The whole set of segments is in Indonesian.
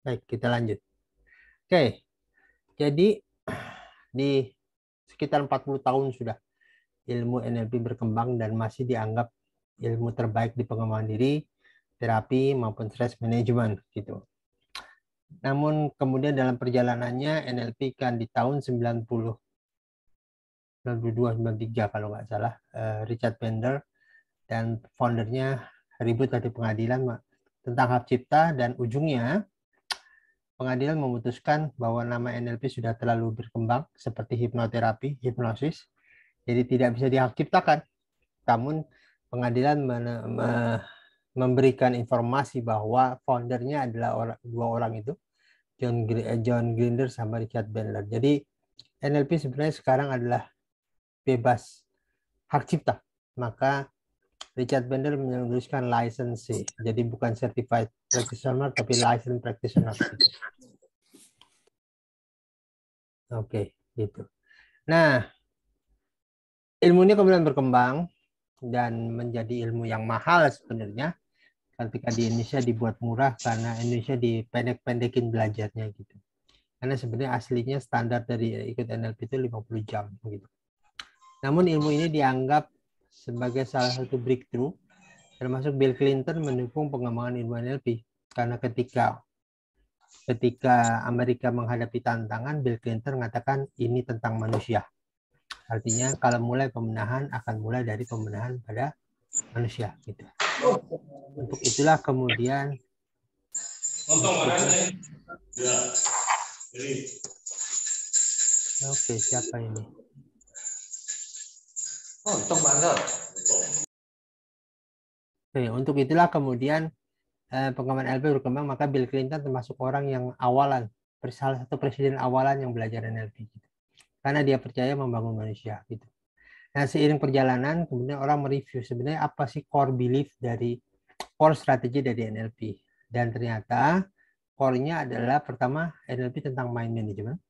Baik, kita lanjut. Oke, jadi di sekitar 40 tahun sudah ilmu NLP berkembang dan masih dianggap ilmu terbaik di pengembangan diri, terapi maupun stress management gitu. Namun kemudian dalam perjalanannya NLP kan di tahun 92, 93 kalau nggak salah, Richard Bandler dan foundernya ribut dari pengadilan tentang hak cipta, dan ujungnya pengadilan memutuskan bahwa nama NLP sudah terlalu berkembang seperti hipnoterapi, hipnosis, jadi tidak bisa dihak ciptakan. Namun pengadilan memberikan informasi bahwa foundernya adalah dua orang itu, John Grinder sama Richard Bandler. Jadi NLP sebenarnya sekarang adalah bebas hak cipta. Maka Richard Bandler menuliskan license, jadi bukan certified practitioner tapi licensed practitioner. Oke, gitu. Nah, ilmu ini kemudian berkembang dan menjadi ilmu yang mahal sebenarnya ketika di Indonesia dibuat murah karena Indonesia dipendek-pendekin belajarnya gitu. Karena sebenarnya aslinya standar dari ikut NLP itu 50 jam gitu. Namun ilmu ini dianggap sebagai salah satu breakthrough, termasuk Bill Clinton mendukung pengembangan ilmu NLP karena ketika Amerika menghadapi tantangan, Bill Clinton mengatakan ini tentang manusia. Artinya kalau mulai pembenahan akan mulai dari pembenahan pada manusia gitu. Untuk itulah kemudian oke, siapa ini? Untuk itulah kemudian pengembangan NLP berkembang, maka Bill Clinton termasuk orang yang awalan, salah satu presiden awalan yang belajar NLP gitu. Karena dia percaya membangun manusia gitu. Nah, seiring perjalanan kemudian orang mereview sebenarnya apa sih core belief dari core strategi dari NLP, dan ternyata core-nya adalah pertama NLP tentang mind management,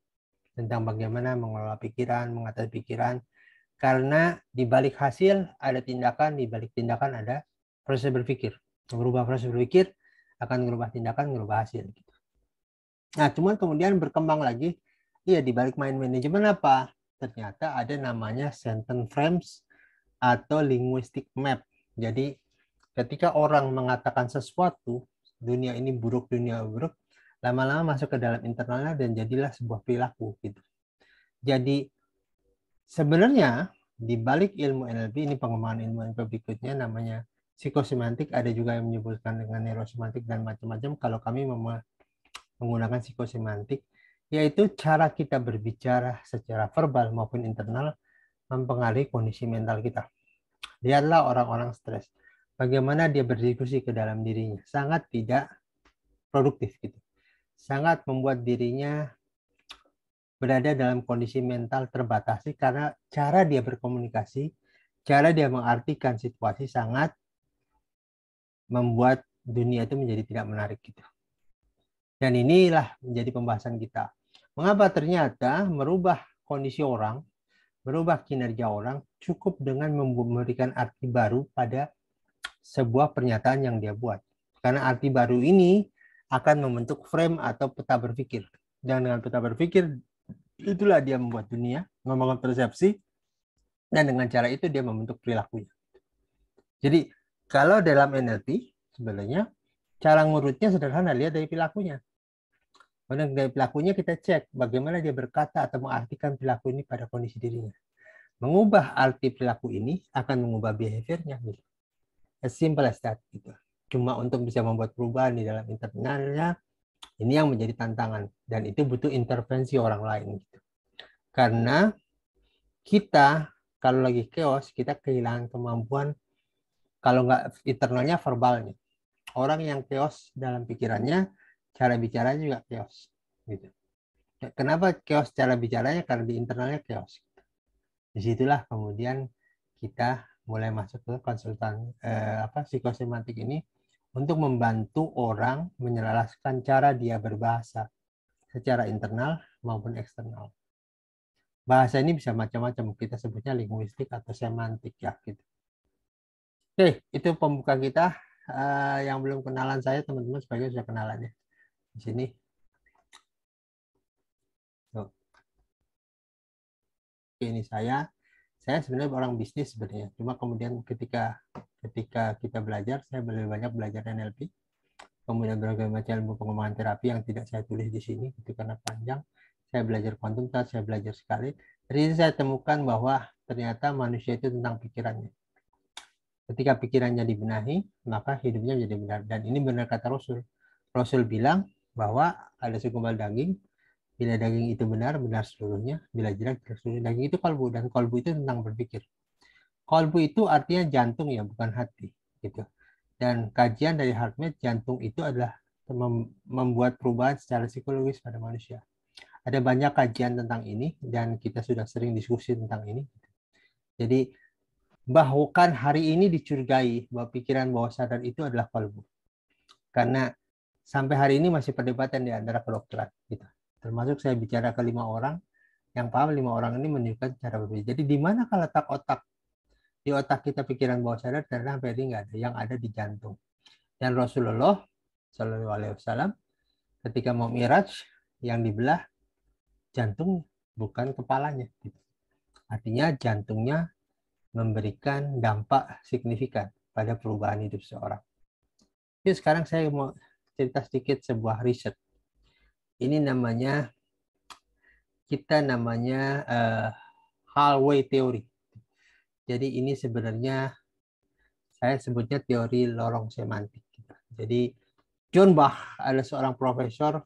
tentang bagaimana mengelola pikiran, mengatasi pikiran, karena di balik hasil ada tindakan, di balik tindakan ada proses berpikir. Merubah proses berpikir akan merubah tindakan, merubah hasil gitu. Nah, cuman kemudian berkembang lagi, iya di balik mind management apa? Ternyata ada namanya sentence frames atau linguistic map. Jadi ketika orang mengatakan sesuatu, dunia ini buruk, lama-lama masuk ke dalam internalnya dan jadilah sebuah perilaku gitu. Jadi sebenarnya di balik ilmu NLP ini, pengembangan ilmu NLP berikutnya namanya psikosemantik, ada juga yang menyebutkan dengan neurosemantik dan macam-macam. Kalau kami menggunakan psikosemantik, yaitu cara kita berbicara secara verbal maupun internal mempengaruhi kondisi mental kita. Lihatlah orang-orang stres, bagaimana dia berdiskusi ke dalam dirinya, sangat tidak produktif gitu, sangat membuat dirinya berada dalam kondisi mental terbatasi karena cara dia berkomunikasi, cara dia mengartikan situasi sangat membuat dunia itu menjadi tidak menarik gitu. Dan inilah menjadi pembahasan kita. Mengapa ternyata merubah kondisi orang, merubah kinerja orang cukup dengan memberikan arti baru pada sebuah pernyataan yang dia buat. Karena arti baru ini akan membentuk frame atau peta berpikir. Dan dengan peta berpikir, itulah dia membuat dunia, membangun persepsi, dan dengan cara itu dia membentuk perilakunya. Jadi kalau dalam NLP sebenarnya cara ngurutnya sederhana, lihat dari perilakunya. Kemudian dari pelakunya kita cek bagaimana dia berkata atau mengartikan perilaku ini pada kondisi dirinya. Mengubah arti perilaku ini akan mengubah behaviornya. Gitu. As simple as that. Gitu. Cuma untuk bisa membuat perubahan di dalam internalnya, ini yang menjadi tantangan. Dan itu butuh intervensi orang lain. Gitu. Karena kita kalau lagi chaos, kita kehilangan kemampuan, kalau nggak internalnya, verbalnya. Orang yang chaos dalam pikirannya, cara bicaranya juga chaos. Gitu. Kenapa chaos cara bicaranya? Karena di internalnya chaos. Disitulah kemudian kita mulai masuk ke konsultan psikosemantik ini untuk membantu orang menyelaraskan cara dia berbahasa secara internal maupun eksternal. Bahasa ini bisa macam-macam, kita sebutnya linguistik atau semantik ya gitu. Oke, itu pembuka kita. Yang belum kenalan saya teman-teman sebagai sudah kenalannya di sini. ini saya sebenarnya orang bisnis sebenarnya. Cuma kemudian ketika kita belajar, saya lebih banyak belajar NLP, kemudian berbagai macam ilmu pengembangan terapi yang tidak saya tulis di sini, itu karena panjang. Saya belajar quantum touch, saya belajar sekali. Dari itu saya temukan bahwa ternyata manusia itu tentang pikirannya. Ketika pikirannya dibenahi, maka hidupnya menjadi benar. Dan ini benar kata Rasul. Rasul bilang bahwa ada segumpal daging, bila daging itu benar, benar seluruhnya. Bila jelek, jelek seluruhnya. Daging itu kalbu, dan kalbu itu tentang berpikir. Kalbu itu artinya jantung ya, bukan hati. Gitu. Dan kajian dari HeartMath, jantung itu adalah membuat perubahan secara psikologis pada manusia. Ada banyak kajian tentang ini, dan kita sudah sering diskusi tentang ini. Jadi, bahkan hari ini dicurigai bahwa pikiran bawah sadar itu adalah kalbu. Karena sampai hari ini masih perdebatan di antara kedokteran. Gitu. Termasuk saya bicara ke 5 orang, yang paham 5 orang ini menunjukkan cara berbeda. Jadi di mana letak otak? Di otak kita pikiran bawah sadar karena sampai ini nggak ada, yang ada di jantung. Dan Rasulullah Shallallahu Alaihi Wasallam ketika mau Miraj, yang dibelah jantung bukan kepalanya. Artinya jantungnya memberikan dampak signifikan pada perubahan hidup seseorang. Jadi sekarang saya mau cerita sedikit sebuah riset. Ini namanya hallway theory. Jadi ini sebenarnya saya sebutnya teori lorong semantik. Jadi John Bach adalah seorang profesor,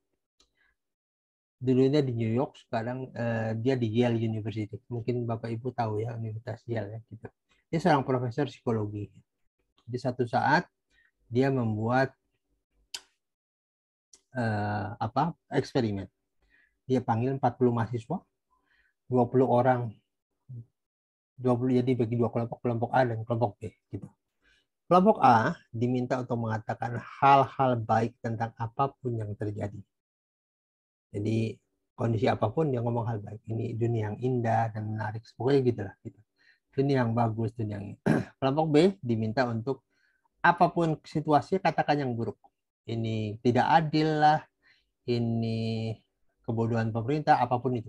dulunya di New York, sekarang dia di Yale University. Mungkin Bapak Ibu tahu ya, Universitas Yale ya gitu. Dia seorang profesor psikologi. Di satu saat dia membuat eksperimen. Dia panggil 40 mahasiswa, 20 orang, 20 jadi bagi dua kelompok, kelompok A dan kelompok B gitu. Kelompok A diminta untuk mengatakan hal-hal baik tentang apapun yang terjadi. Jadi kondisi apapun dia ngomong hal baik. Ini dunia yang indah dan menarik, pokoknya gitulah gitu. Dunia yang bagus, dunia yang kelompok B diminta untuk apapun situasi katakan yang buruk. Ini tidak adil lah, ini kebodohan pemerintah, apapun itu.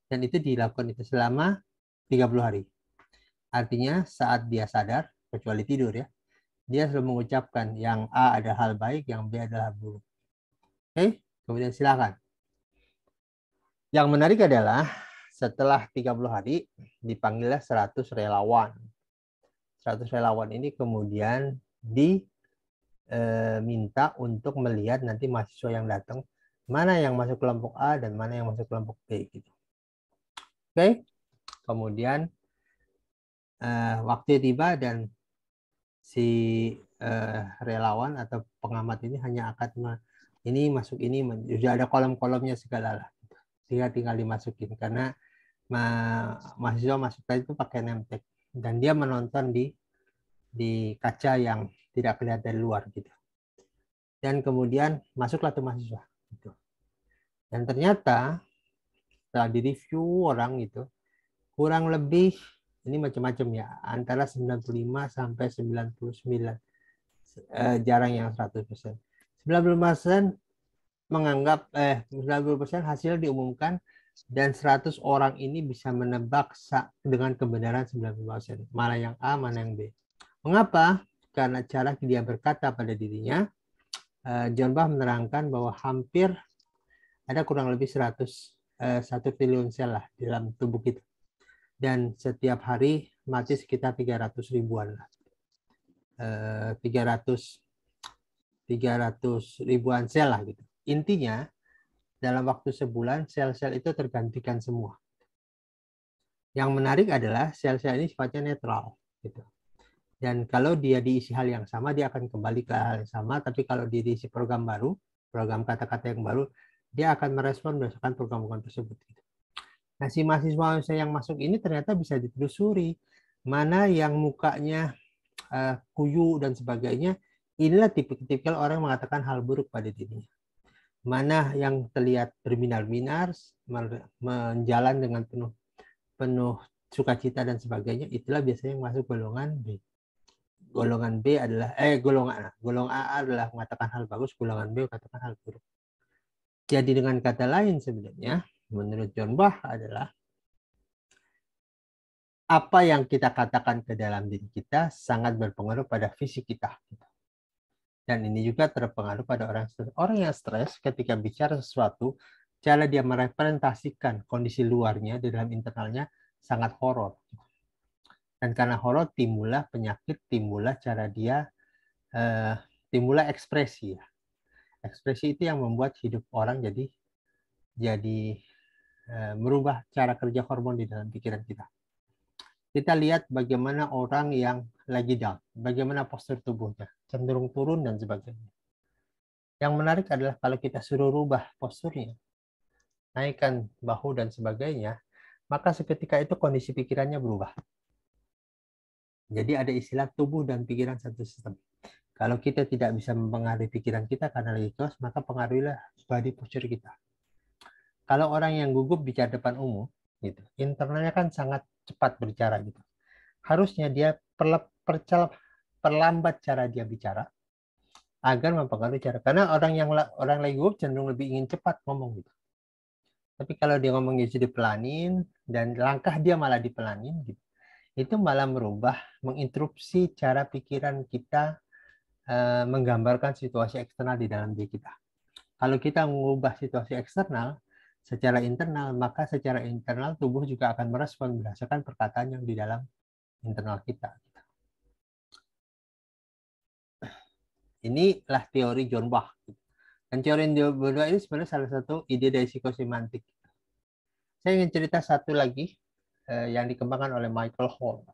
Dan itu dilakukan itu selama 30 hari. Artinya saat dia sadar, kecuali tidur ya, dia selalu mengucapkan yang A ada hal baik, yang B adalah buruk. Oke, kemudian silakan. Yang menarik adalah setelah 30 hari dipanggillah 100 relawan. 100 relawan ini kemudian diminta untuk melihat nanti mahasiswa yang datang, mana yang masuk kelompok A dan mana yang masuk kelompok B gitu. Oke, kemudian waktu tiba dan si relawan atau pengamat ini hanya akan ini masuk ini, sudah ada kolom-kolomnya segala lah. Tinggal dimasukin karena mahasiswa masuk itu pakai name tag dan dia menonton di kaca yang tidak kelihatan dari luar gitu. Dan kemudian masuklah tuh mahasiswa gitu. Dan ternyata setelah direview orang itu kurang lebih ini macam-macam ya, antara 95 sampai 99, jarang yang 100%. 90% menganggap 90% hasil diumumkan dan 100 orang ini bisa menebak dengan kebenaran 90%. Mana yang A, mana yang B. Mengapa? Karena cara dia berkata pada dirinya, John Bach menerangkan bahwa hampir ada kurang lebih 1 triliun sel lah di dalam tubuh kita. Dan setiap hari mati sekitar 300 ribuan lah. 300 ribuan sel lah gitu. Intinya dalam waktu sebulan sel-sel itu tergantikan semua. Yang menarik adalah sel-sel ini sifatnya netral gitu. Dan kalau dia diisi hal yang sama dia akan kembali ke hal yang sama, tapi kalau dia diisi program baru, program kata-kata yang baru, dia akan merespon berdasarkan program-program tersebut gitu. Nah, si mahasiswa yang masuk ini ternyata bisa ditelusuri mana yang mukanya kuyu dan sebagainya. Inilah tipikal orang yang mengatakan hal buruk pada dirinya. Mana yang terlihat berbinar-binar, menjalan dengan penuh sukacita dan sebagainya, itulah biasanya yang masuk golongan B. Golongan B adalah golongan A adalah mengatakan hal bagus, golongan B mengatakan hal buruk. Jadi dengan kata lain sebenarnya menurut John Bach adalah apa yang kita katakan ke dalam diri kita sangat berpengaruh pada fisik kita. Dan ini juga terpengaruh pada orang stres. Orang yang stres ketika bicara sesuatu, cara dia merepresentasikan kondisi luarnya di dalam internalnya sangat horor. Dan karena horor timbullah penyakit, timbullah cara dia, timbullah ekspresi. Ekspresi itu yang membuat hidup orang jadi merubah cara kerja hormon di dalam pikiran kita. Kita lihat bagaimana orang yang lagi down, bagaimana postur tubuhnya, cenderung turun dan sebagainya. Yang menarik adalah kalau kita suruh rubah posturnya, naikkan bahu dan sebagainya, maka seketika itu kondisi pikirannya berubah. Jadi ada istilah tubuh dan pikiran satu sistem. Kalau kita tidak bisa mempengaruhi pikiran kita karena lagi chaos, maka pengaruhilah body posture kita. Kalau orang yang gugup bicara depan umum, gitu, internalnya kan sangat cepat berbicara gitu. Harusnya dia perlambat cara dia bicara agar mempengaruhi cara. Karena orang lagi gugup cenderung lebih ingin cepat ngomong gitu. Tapi kalau dia ngomongnya jadi pelanin dan langkah dia malah dipelanin gitu, itu malah merubah, menginterupsi cara pikiran kita menggambarkan situasi eksternal di dalam diri kita. Kalau kita mengubah situasi eksternal secara internal, maka secara internal tubuh juga akan merespon berdasarkan perkataan yang di dalam internal kita. Inilah teori John Bach. Dan teori John Bach ini sebenarnya salah satu ide dari psikosemantik. Saya ingin cerita satu lagi yang dikembangkan oleh Michael Hall.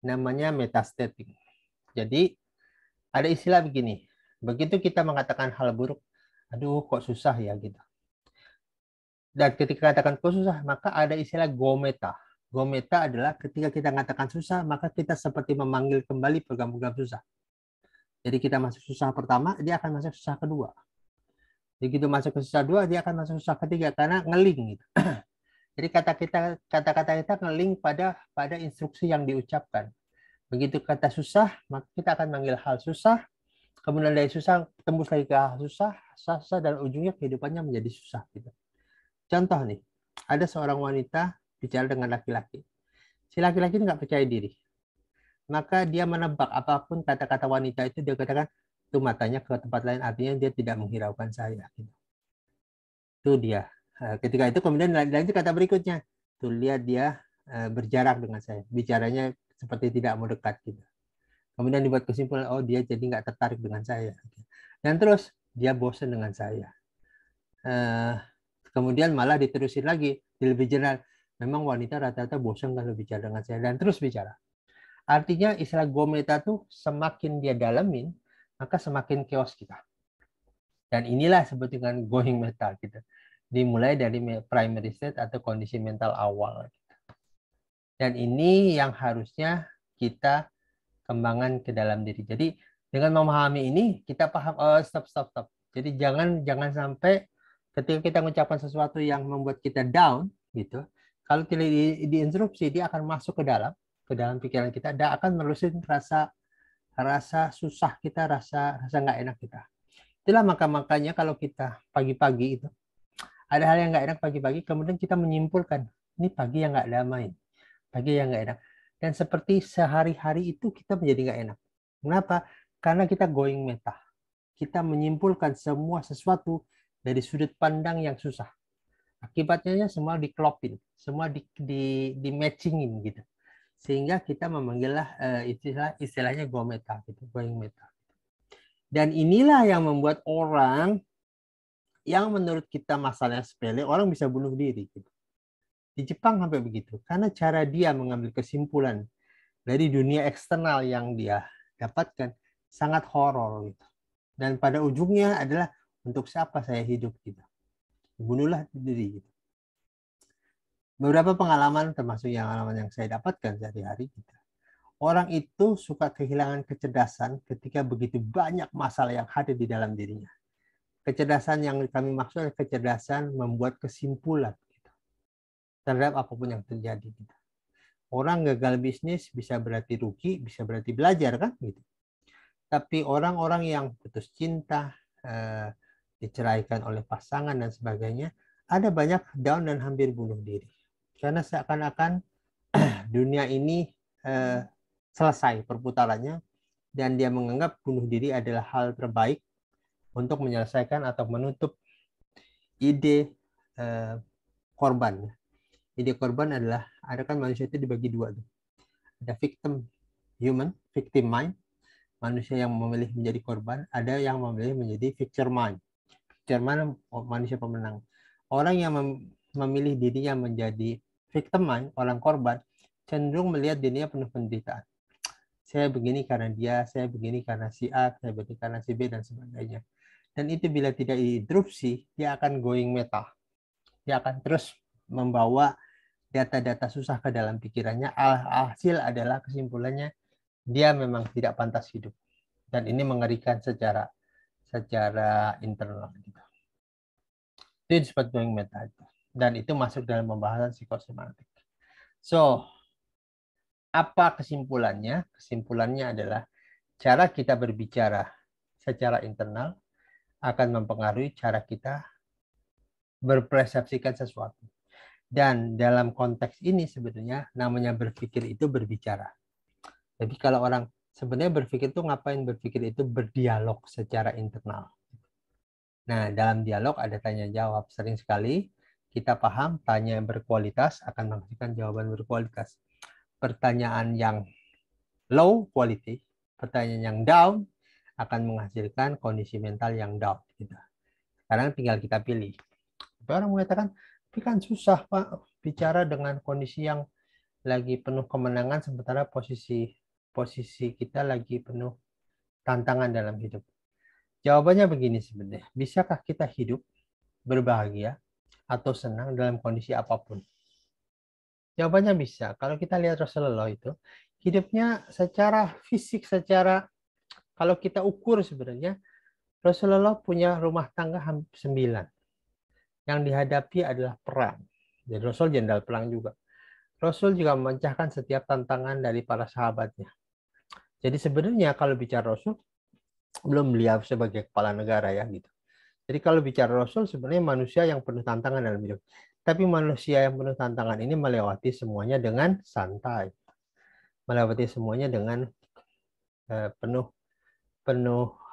Namanya metastatic. Jadi ada istilah begini. Begitu kita mengatakan hal buruk, aduh kok susah ya gitu. Dan ketika katakan kok susah, maka ada istilah gometa. Gometa adalah ketika kita mengatakan susah, maka kita seperti memanggil kembali program-program susah. Jadi kita masuk susah pertama, dia akan masuk susah kedua. Begitu masuk ke susah dua, dia akan masuk susah ketiga karena ngeling gitu. Jadi kata-kata kita ngeling pada instruksi yang diucapkan. Begitu kata susah, maka kita akan manggil hal susah. Kemudian dari susah tembus lagi ke hal susah, susah dan ujungnya kehidupannya menjadi susah gitu. Contoh nih, ada seorang wanita bicara dengan laki-laki. Si laki-laki ini nggak percaya diri. Maka dia menebak apapun kata-kata wanita itu, dia katakan, itu matanya ke tempat lain, artinya dia tidak menghiraukan saya. Itu dia. Ketika itu kemudian lanjut kata berikutnya. Tuh lihat dia berjarak dengan saya. Bicaranya seperti tidak mau dekat. Gitu. Kemudian dibuat kesimpulan, oh dia jadi nggak tertarik dengan saya. Dan terus dia bosan dengan saya. Kemudian malah diterusin lagi, lebih general. Memang wanita rata-rata bosan kalau bicara dengan saya. Dan terus bicara. Artinya istilah gometa tuh semakin dia dalamin, maka semakin chaos kita. Dan inilah sebut dengan going meta gitu. Dimulai dari primary state atau kondisi mental awal. Dan ini yang harusnya kita kembangkan ke dalam diri. Jadi dengan memahami ini kita paham, oh stop. Jadi jangan sampai ketika kita mengucapkan sesuatu yang membuat kita down gitu, kalau tidak diinterupsi dia akan masuk ke dalam pikiran kita dan akan menerusin rasa susah kita, rasa nggak enak kita. Itulah makanya kalau kita pagi-pagi itu ada hal yang nggak enak pagi-pagi, kemudian kita menyimpulkan ini pagi yang nggak damai, pagi yang nggak enak. Dan seperti sehari-hari itu kita menjadi nggak enak. Kenapa? Karena kita going meta. Kita menyimpulkan semua sesuatu dari sudut pandang yang susah. Akibatnya semua diklopin, semua di matchingin gitu. Sehingga kita memanggillah istilahnya go meta gitu, going meta. Dan inilah yang membuat orang yang menurut kita masalahnya sepele, orang bisa bunuh diri gitu. Di Jepang sampai begitu. Karena cara dia mengambil kesimpulan dari dunia eksternal yang dia dapatkan sangat horor gitu. Dan pada ujungnya adalah untuk siapa saya hidup gitu. Bunuhlah diri gitu. Beberapa pengalaman termasuk pengalaman yang saya dapatkan sehari-hari gitu. Orang itu suka kehilangan kecerdasan ketika begitu banyak masalah yang hadir di dalam dirinya. Kecerdasan yang kami maksud adalah kecerdasan membuat kesimpulan gitu, terhadap apapun yang terjadi gitu. Orang gagal bisnis bisa berarti rugi, bisa berarti belajar kan gitu. Tapi orang-orang yang putus cinta, diceraikan oleh pasangan dan sebagainya, ada banyak down dan hampir bunuh diri. Karena seakan-akan dunia ini selesai perputarannya, dan dia menganggap bunuh diri adalah hal terbaik untuk menyelesaikan atau menutup ide korban. Ide korban adalah, ada kan manusia itu dibagi dua tuh. Ada victim mind, manusia yang memilih menjadi korban, ada yang memilih menjadi victor mind. Victor mind manusia pemenang. Orang yang memilih dirinya menjadi victim mind, orang korban, cenderung melihat dirinya penuh penderitaan. Saya begini karena dia, saya begini karena si A, saya begini karena si B, dan sebagainya. Dan itu bila tidak diinterupsi, dia akan going meta. Dia akan terus membawa data-data susah ke dalam pikirannya. Hasil adalah kesimpulannya dia memang tidak pantas hidup, dan ini mengerikan secara internal gitu. Itu disebut going meta, dan itu masuk dalam pembahasan psikosemantik. So, apa kesimpulannya? Kesimpulannya adalah cara kita berbicara secara internal akan mempengaruhi cara kita berpersepsikan sesuatu. Dan dalam konteks ini sebenarnya namanya berpikir itu berbicara. Jadi kalau orang sebenarnya berpikir itu ngapain? Berpikir itu berdialog secara internal. Nah, dalam dialog ada tanya jawab. Sering sekali kita paham tanya yang berkualitas akan menghasilkan jawaban berkualitas. Pertanyaan yang low quality, pertanyaan yang down akan menghasilkan kondisi mental yang down. Gitu. Sekarang tinggal kita pilih. Orang mengatakan, tapi kan susah Pak bicara dengan kondisi yang lagi penuh kemenangan sementara posisi kita lagi penuh tantangan dalam hidup. Jawabannya begini sebenarnya, bisakah kita hidup berbahagia atau senang dalam kondisi apapun? Jawabannya bisa. Kalau kita lihat Rasulullah itu, hidupnya secara fisik, kalau kita ukur sebenarnya, Rasulullah punya rumah tangga 9. Yang dihadapi adalah perang. Jadi Rasul jenderal perang juga. Rasul juga memecahkan setiap tantangan dari para sahabatnya. Jadi sebenarnya kalau bicara Rasul, belum beliau sebagai kepala negara ya gitu. Jadi kalau bicara Rasul sebenarnya manusia yang penuh tantangan dalam hidup. Tapi manusia yang penuh tantangan ini melewati semuanya dengan santai. Melewati semuanya dengan penuh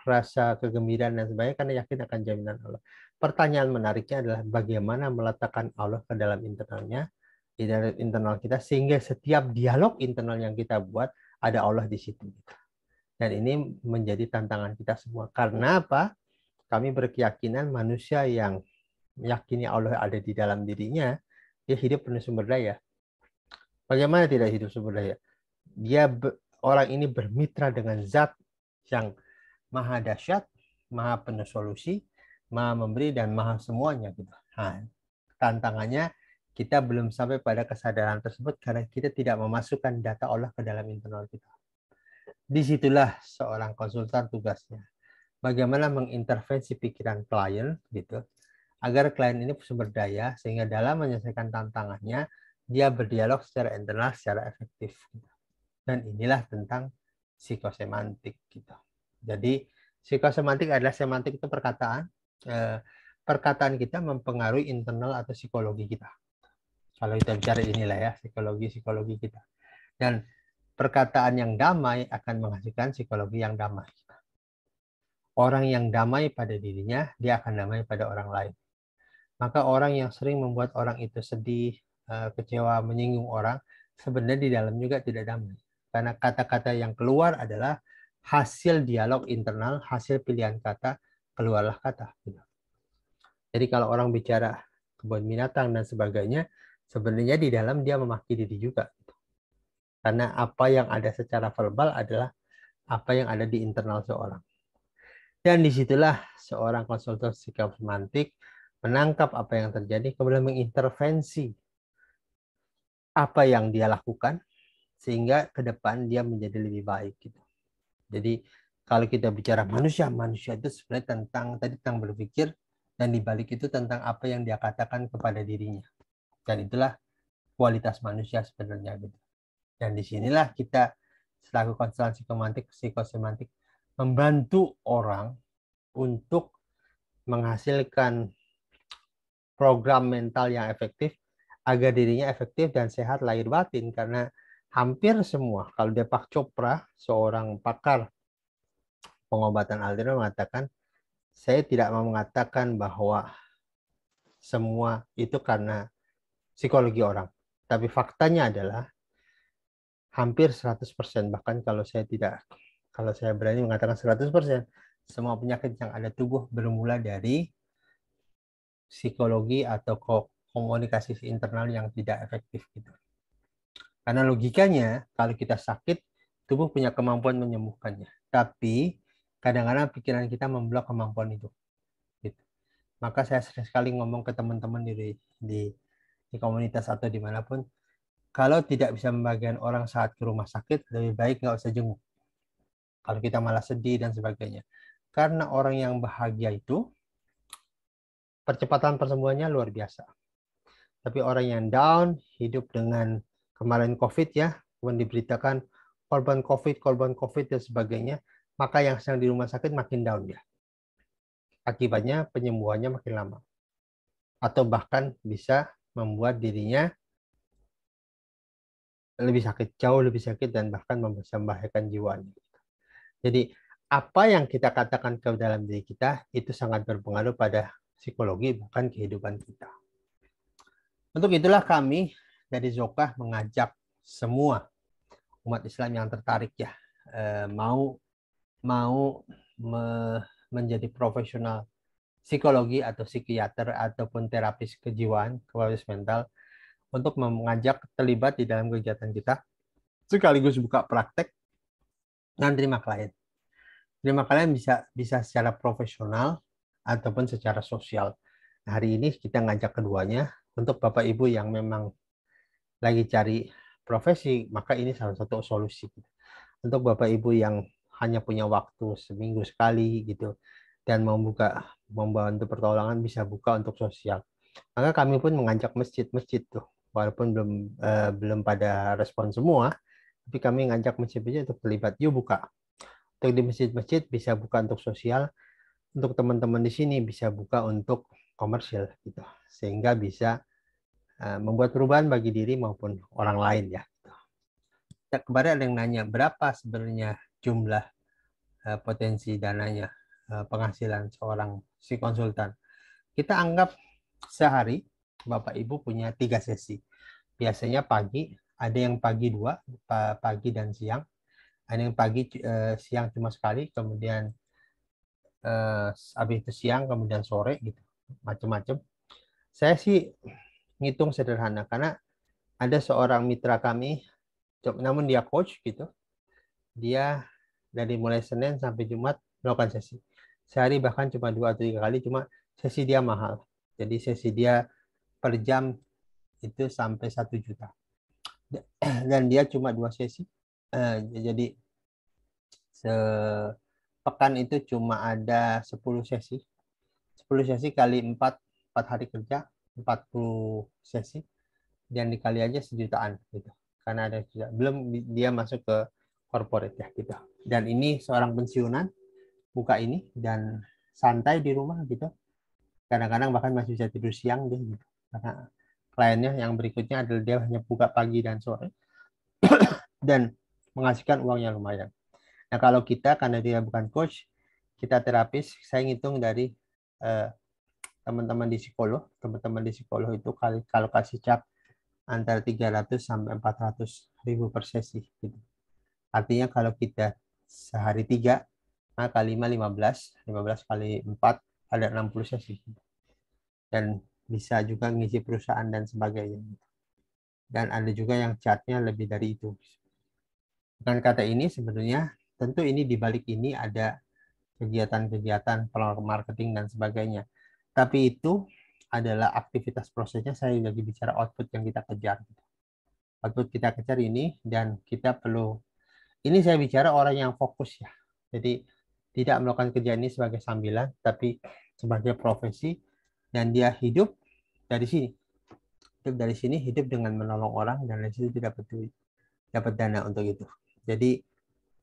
rasa kegembiraan dan sebagainya karena yakin akan jaminan Allah. Pertanyaan menariknya adalah bagaimana meletakkan Allah ke dalam internalnya, di dalam internal kita, sehingga setiap dialog internal yang kita buat ada Allah di situ. Dan ini menjadi tantangan kita semua. Karena apa? Kami berkeyakinan manusia yang meyakini Allah ada di dalam dirinya, dia hidup penuh sumber daya. Bagaimana tidak hidup sumber daya? Orang ini bermitra dengan zat yang maha dahsyat, maha penuh solusi, maha memberi, dan maha semuanya. Gitu. Nah, tantangannya kita belum sampai pada kesadaran tersebut karena kita tidak memasukkan data Allah ke dalam internal kita. Disitulah seorang konsultan tugasnya. Bagaimana mengintervensi pikiran klien gitu, agar klien ini sumber daya sehingga dalam menyelesaikan tantangannya dia berdialog secara internal secara efektif. Gitu. Dan inilah tentang psikosemantik gitu. Jadi psikosemantik adalah semantik itu perkataan. Perkataan kita mempengaruhi internal atau psikologi kita. Kalau kita bicara inilah ya psikologi kita. Dan perkataan yang damai akan menghasilkan psikologi yang damai. Orang yang damai pada dirinya, dia akan damai pada orang lain. Maka orang yang sering membuat orang itu sedih, kecewa, menyinggung orang, sebenarnya di dalam juga tidak damai. Karena kata-kata yang keluar adalah hasil dialog internal, hasil pilihan kata, keluarlah kata. Jadi kalau orang bicara kebun binatang dan sebagainya, sebenarnya di dalam dia memaki diri juga. Karena apa yang ada secara verbal adalah apa yang ada di internal seorang. Dan disitulah seorang konsultan psikosemantik menangkap apa yang terjadi, kemudian mengintervensi apa yang dia lakukan, sehingga ke depan dia menjadi lebih baik. Gitu. Jadi kalau kita bicara manusia itu sebenarnya tentang berpikir, dan dibalik itu tentang apa yang dia katakan kepada dirinya. Dan itulah kualitas manusia sebenarnya. Gitu. Dan disinilah kita selaku konsultan psikosemantik membantu orang untuk menghasilkan program mental yang efektif agar dirinya efektif dan sehat lahir batin. Karena hampir semua, kalau Deepak Chopra, seorang pakar pengobatan alternatif mengatakan, saya tidak mau mengatakan bahwa semua itu karena psikologi orang. Tapi faktanya adalah hampir 100%, bahkan kalau saya berani mengatakan 100%, semua penyakit yang ada tubuh bermula dari psikologi atau komunikasi internal yang tidak efektif gitu. Karena logikanya kalau kita sakit, tubuh punya kemampuan menyembuhkannya. Tapi kadang-kadang pikiran kita memblok kemampuan itu. Gitu. Maka saya sering sekali ngomong ke teman-teman di komunitas atau dimanapun, kalau tidak bisa membagikan orang saat ke rumah sakit, lebih baik nggak usah jenguk. Kalau kita malah sedih dan sebagainya. Karena orang yang bahagia itu, percepatan persembuhannya luar biasa. Tapi orang yang down, hidup dengan kemarin COVID ya, kemudian diberitakan korban COVID dan sebagainya, maka yang sedang di rumah sakit makin down ya. Akibatnya penyembuhannya makin lama. Atau bahkan bisa membuat dirinya lebih sakit, jauh lebih sakit, dan bahkan membahayakan jiwanya. Jadi apa yang kita katakan ke dalam diri kita itu sangat berpengaruh pada psikologi, bukan kehidupan kita. Untuk itulah kami dari Zokah mengajak semua umat Islam yang tertarik ya, mau menjadi profesional psikologi atau psikiater ataupun terapis kejiwaan, kewaris mental, untuk mengajak terlibat di dalam kegiatan kita, sekaligus buka praktek dan terima klien. Terima klien bisa secara profesional ataupun secara sosial. Nah, hari ini kita ngajak keduanya. Untuk Bapak Ibu yang memang lagi cari profesi, maka ini salah satu solusi. Untuk Bapak Ibu yang hanya punya waktu seminggu sekali gitu dan membantu pertolongan, bisa buka untuk sosial. Maka kami pun mengajak masjid-masjid tuh, walaupun belum pada respon semua, tapi kami ngajak masjid-masjid untuk terlibat. Yuk buka. Untuk di masjid-masjid bisa buka untuk sosial, untuk teman-teman di sini bisa buka untuk komersial gitu, sehingga bisa membuat perubahan bagi diri maupun orang lain ya. Kemarin ada yang nanya berapa sebenarnya jumlah potensi dananya, penghasilan seorang si konsultan. Kita anggap sehari Bapak Ibu punya 3 sesi. Biasanya pagi, ada yang pagi 2, pagi dan siang. Ada yang pagi, siang cuma sekali, kemudian habis itu siang, kemudian sore gitu. Macam-macam. Saya sih ngitung sederhana karena ada seorang mitra kami, namun dia coach gitu. Dia dari mulai Senin sampai Jumat melakukan sesi. Sehari bahkan cuma 2 atau 3 kali, cuma sesi dia mahal. Jadi sesi dia per jam itu sampai 1 juta. Dan dia cuma 2 sesi. Jadi sepekan itu cuma ada 10 sesi. 10 sesi kali 4 hari kerja, 40 sesi. Dan dikali aja sejutaan gitu. Karena ada belum dia masuk ke corporate ya gitu. Dan ini seorang pensiunan buka ini dan santai di rumah gitu. Kadang-kadang bahkan masih bisa tidur siang deh gitu. Karena kliennya yang berikutnya adalah dia hanya buka pagi dan sore dan menghasilkan uangnya lumayan. Nah kalau kita karena dia bukan coach, kita terapis, saya ngitung dari teman-teman di psikolog itu kalau kasih cap antara 300 sampai 400 ribu per sesi gitu. Artinya kalau kita sehari 3, maka 15 kali 4 ada 60 sesi. Dan bisa juga ngisi perusahaan dan sebagainya. Dan ada juga yang chartnya lebih dari itu. Dengan kata ini sebenarnya tentu ini di balik ini ada kegiatan-kegiatan marketing dan sebagainya. Tapi itu adalah aktivitas prosesnya. Saya lagi bicara output yang kita kejar. Output kita kejar ini, dan kita perlu, ini saya bicara orang yang fokus ya. Jadi tidak melakukan kerjaan ini sebagai sambilan, tapi sebagai profesi, dan dia hidup dari sini. Hidup dari sini, hidup dengan menolong orang, dan dari situ tidak dapat dana untuk itu. Jadi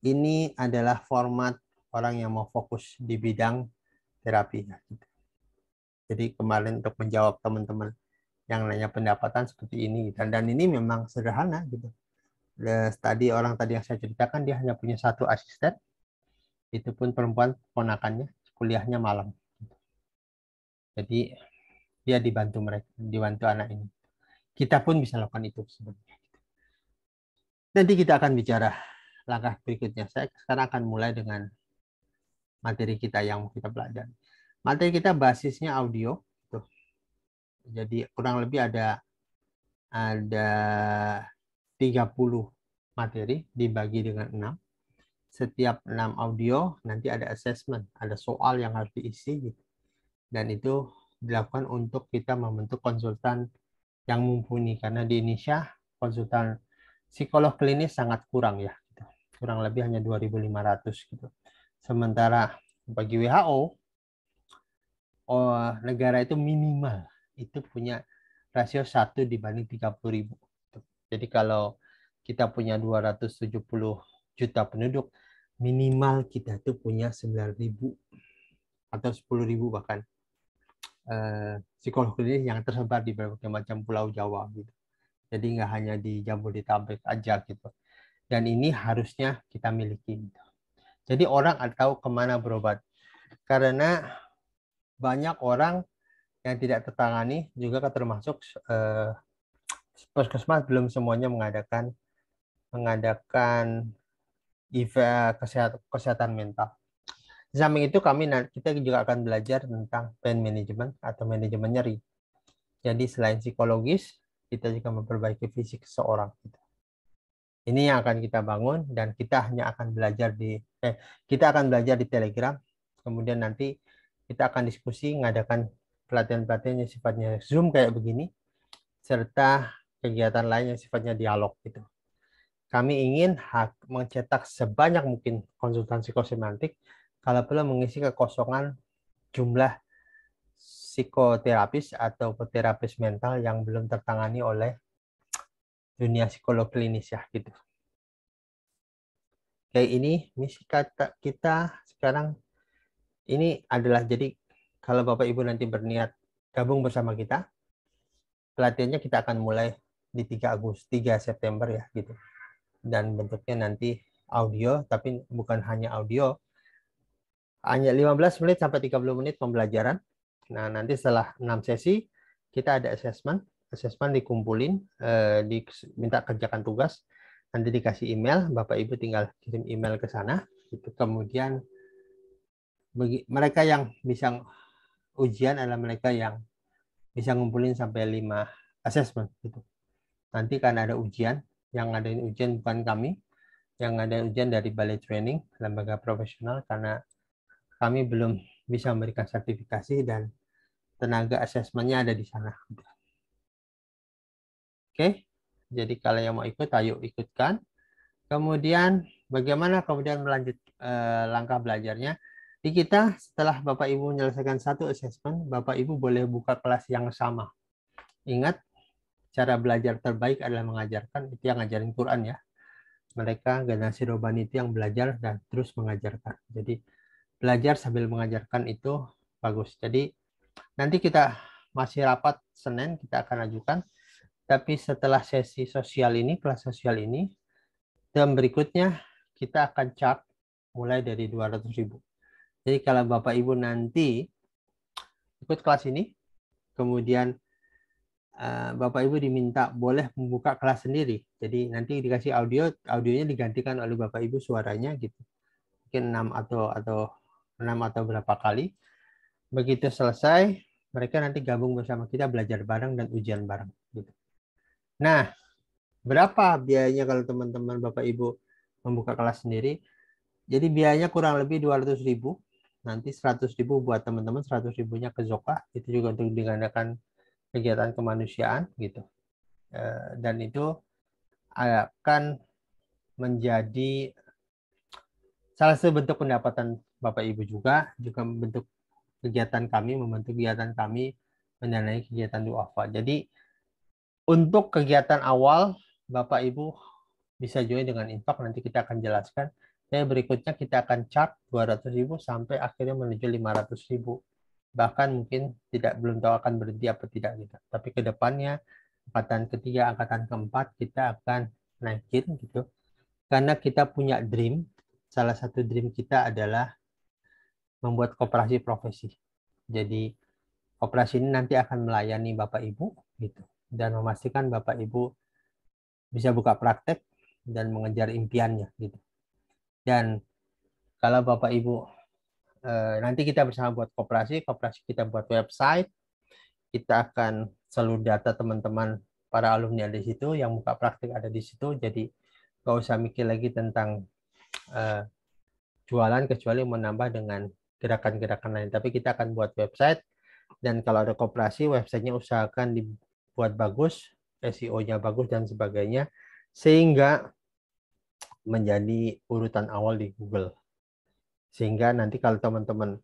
ini adalah format orang yang mau fokus di bidang terapi. Jadi kemarin untuk menjawab teman-teman yang nanya pendapatan seperti ini, dan ini memang sederhana gitu. Tadi orang tadi yang saya ceritakan dia hanya punya satu asisten, itu pun perempuan ponakannya, kuliahnya malam. Jadi dia dibantu mereka, dibantu anak ini. Kita pun bisa lakukan itu sebenarnya. Nanti kita akan bicara langkah berikutnya. Saya sekarang akan mulai dengan materi kita yang mau kita pelajari. Materi kita basisnya audio. Tuh. Jadi kurang lebih ada 30 materi dibagi dengan 6. Setiap 6 audio nanti ada assessment, ada soal yang harus diisi gitu. Dan itu dilakukan untuk kita membentuk konsultan yang mumpuni karena di Indonesia konsultan psikolog klinis sangat kurang ya gitu. Kurang lebih hanya 2.500 gitu. Sementara bagi WHO negara itu minimal itu punya rasio 1:30.000. Jadi kalau kita punya 270 juta penduduk, minimal kita itu punya 9.000 atau 10.000 bahkan psikolog klinis yang tersebar di berbagai macam pulau Jawa gitu. Jadi nggak hanya di Jabodetabek aja gitu. Dan ini harusnya kita miliki. Gitu. Jadi orang tahu kemana berobat. Karena banyak orang yang tidak tertangani juga termasuk puskesmas belum semuanya mengadakan event kesehatan mental. Di samping itu kita juga akan belajar tentang pain management atau manajemen nyeri. Jadi selain psikologis, kita juga memperbaiki fisik seseorang. Ini yang akan kita bangun dan kita akan belajar di Telegram. Kemudian nanti kita akan diskusi mengadakan pelatihan-pelatihan yang sifatnya Zoom kayak begini, serta kegiatan lain yang sifatnya dialog gitu. Kami ingin mencetak sebanyak mungkin konsultan psikosemantik, kalau perlu mengisi kekosongan jumlah psikoterapis atau terapis mental yang belum tertangani oleh dunia psikolog klinis ya gitu. Kayak ini misi kita sekarang ini adalah jadi kalau Bapak Ibu nanti berniat gabung bersama kita, pelatihannya kita akan mulai di 3 September ya gitu. Dan bentuknya nanti audio, tapi bukan hanya audio, hanya 15 menit sampai 30 menit pembelajaran. Nah, nanti setelah 6 sesi, kita ada assessment dikumpulin, diminta kerjakan tugas, nanti dikasih email, Bapak Ibu tinggal kirim email ke sana. Gitu. Kemudian mereka yang bisa ujian adalah mereka yang bisa ngumpulin sampai 5 assessment. Gitu. Nanti kan ada ujian, yang ngadain ujian bukan kami, yang ada ujian dari Balai Training, lembaga profesional, karena kami belum bisa memberikan sertifikasi dan tenaga asesmennya ada di sana. Oke, jadi kalau yang mau ikut, ayo ikutkan. Kemudian bagaimana kemudian melanjut langkah belajarnya? Di kita setelah Bapak Ibu menyelesaikan satu asesmen, Bapak Ibu boleh buka kelas yang sama. Ingat, cara belajar terbaik adalah mengajarkan, itu yang ngajarin Quran ya. Mereka generasi Robani itu yang belajar dan terus mengajarkan. Jadi belajar sambil mengajarkan itu bagus. Jadi nanti kita masih rapat Senin, kita akan ajukan. Tapi setelah sesi sosial ini, kelas sosial ini, dan berikutnya kita akan chart mulai dari 200.000. Jadi kalau Bapak Ibu nanti ikut kelas ini, kemudian Bapak Ibu diminta boleh membuka kelas sendiri. Jadi nanti dikasih audionya digantikan oleh Bapak Ibu suaranya gitu. Mungkin 6 atau berapa kali. Begitu selesai, mereka nanti gabung bersama kita belajar bareng dan ujian bareng gitu. Nah, berapa biayanya kalau teman-teman Bapak Ibu membuka kelas sendiri? Jadi biayanya kurang lebih 200.000. Nanti 100.000 buat teman-teman, 100.000-nya ke Zoka. Itu juga untuk mengadakan kegiatan kemanusiaan gitu. Dan itu akan menjadi salah satu bentuk pendapatan Bapak Ibu juga bentuk kegiatan kami, membantu kegiatan kami mendanai kegiatan duafa. Jadi untuk kegiatan awal Bapak Ibu bisa join dengan infak, nanti kita akan jelaskan. Dan berikutnya kita akan chart 200.000 sampai akhirnya menuju 500.000. Bahkan mungkin belum tahu akan berhenti apa tidak gitu. Tapi ke depannya angkatan ketiga, angkatan keempat kita akan naikin gitu. Karena kita punya dream, salah satu dream kita adalah membuat koperasi profesi. Jadi koperasi ini nanti akan melayani Bapak Ibu gitu dan memastikan Bapak Ibu bisa buka praktek dan mengejar impiannya gitu. Dan kalau Bapak Ibu nanti kita bersama buat koperasi kita buat website, kita akan selalu data teman-teman para alumni ada di situ, yang buka praktek ada di situ, jadi nggak usah mikir lagi tentang jualan kecuali menambah dengan gerakan-gerakan lain. Tapi kita akan buat website, dan kalau ada koperasi, websitenya usahakan dibuat bagus, SEO-nya bagus dan sebagainya, sehingga menjadi urutan awal di Google. Sehingga nanti kalau teman-teman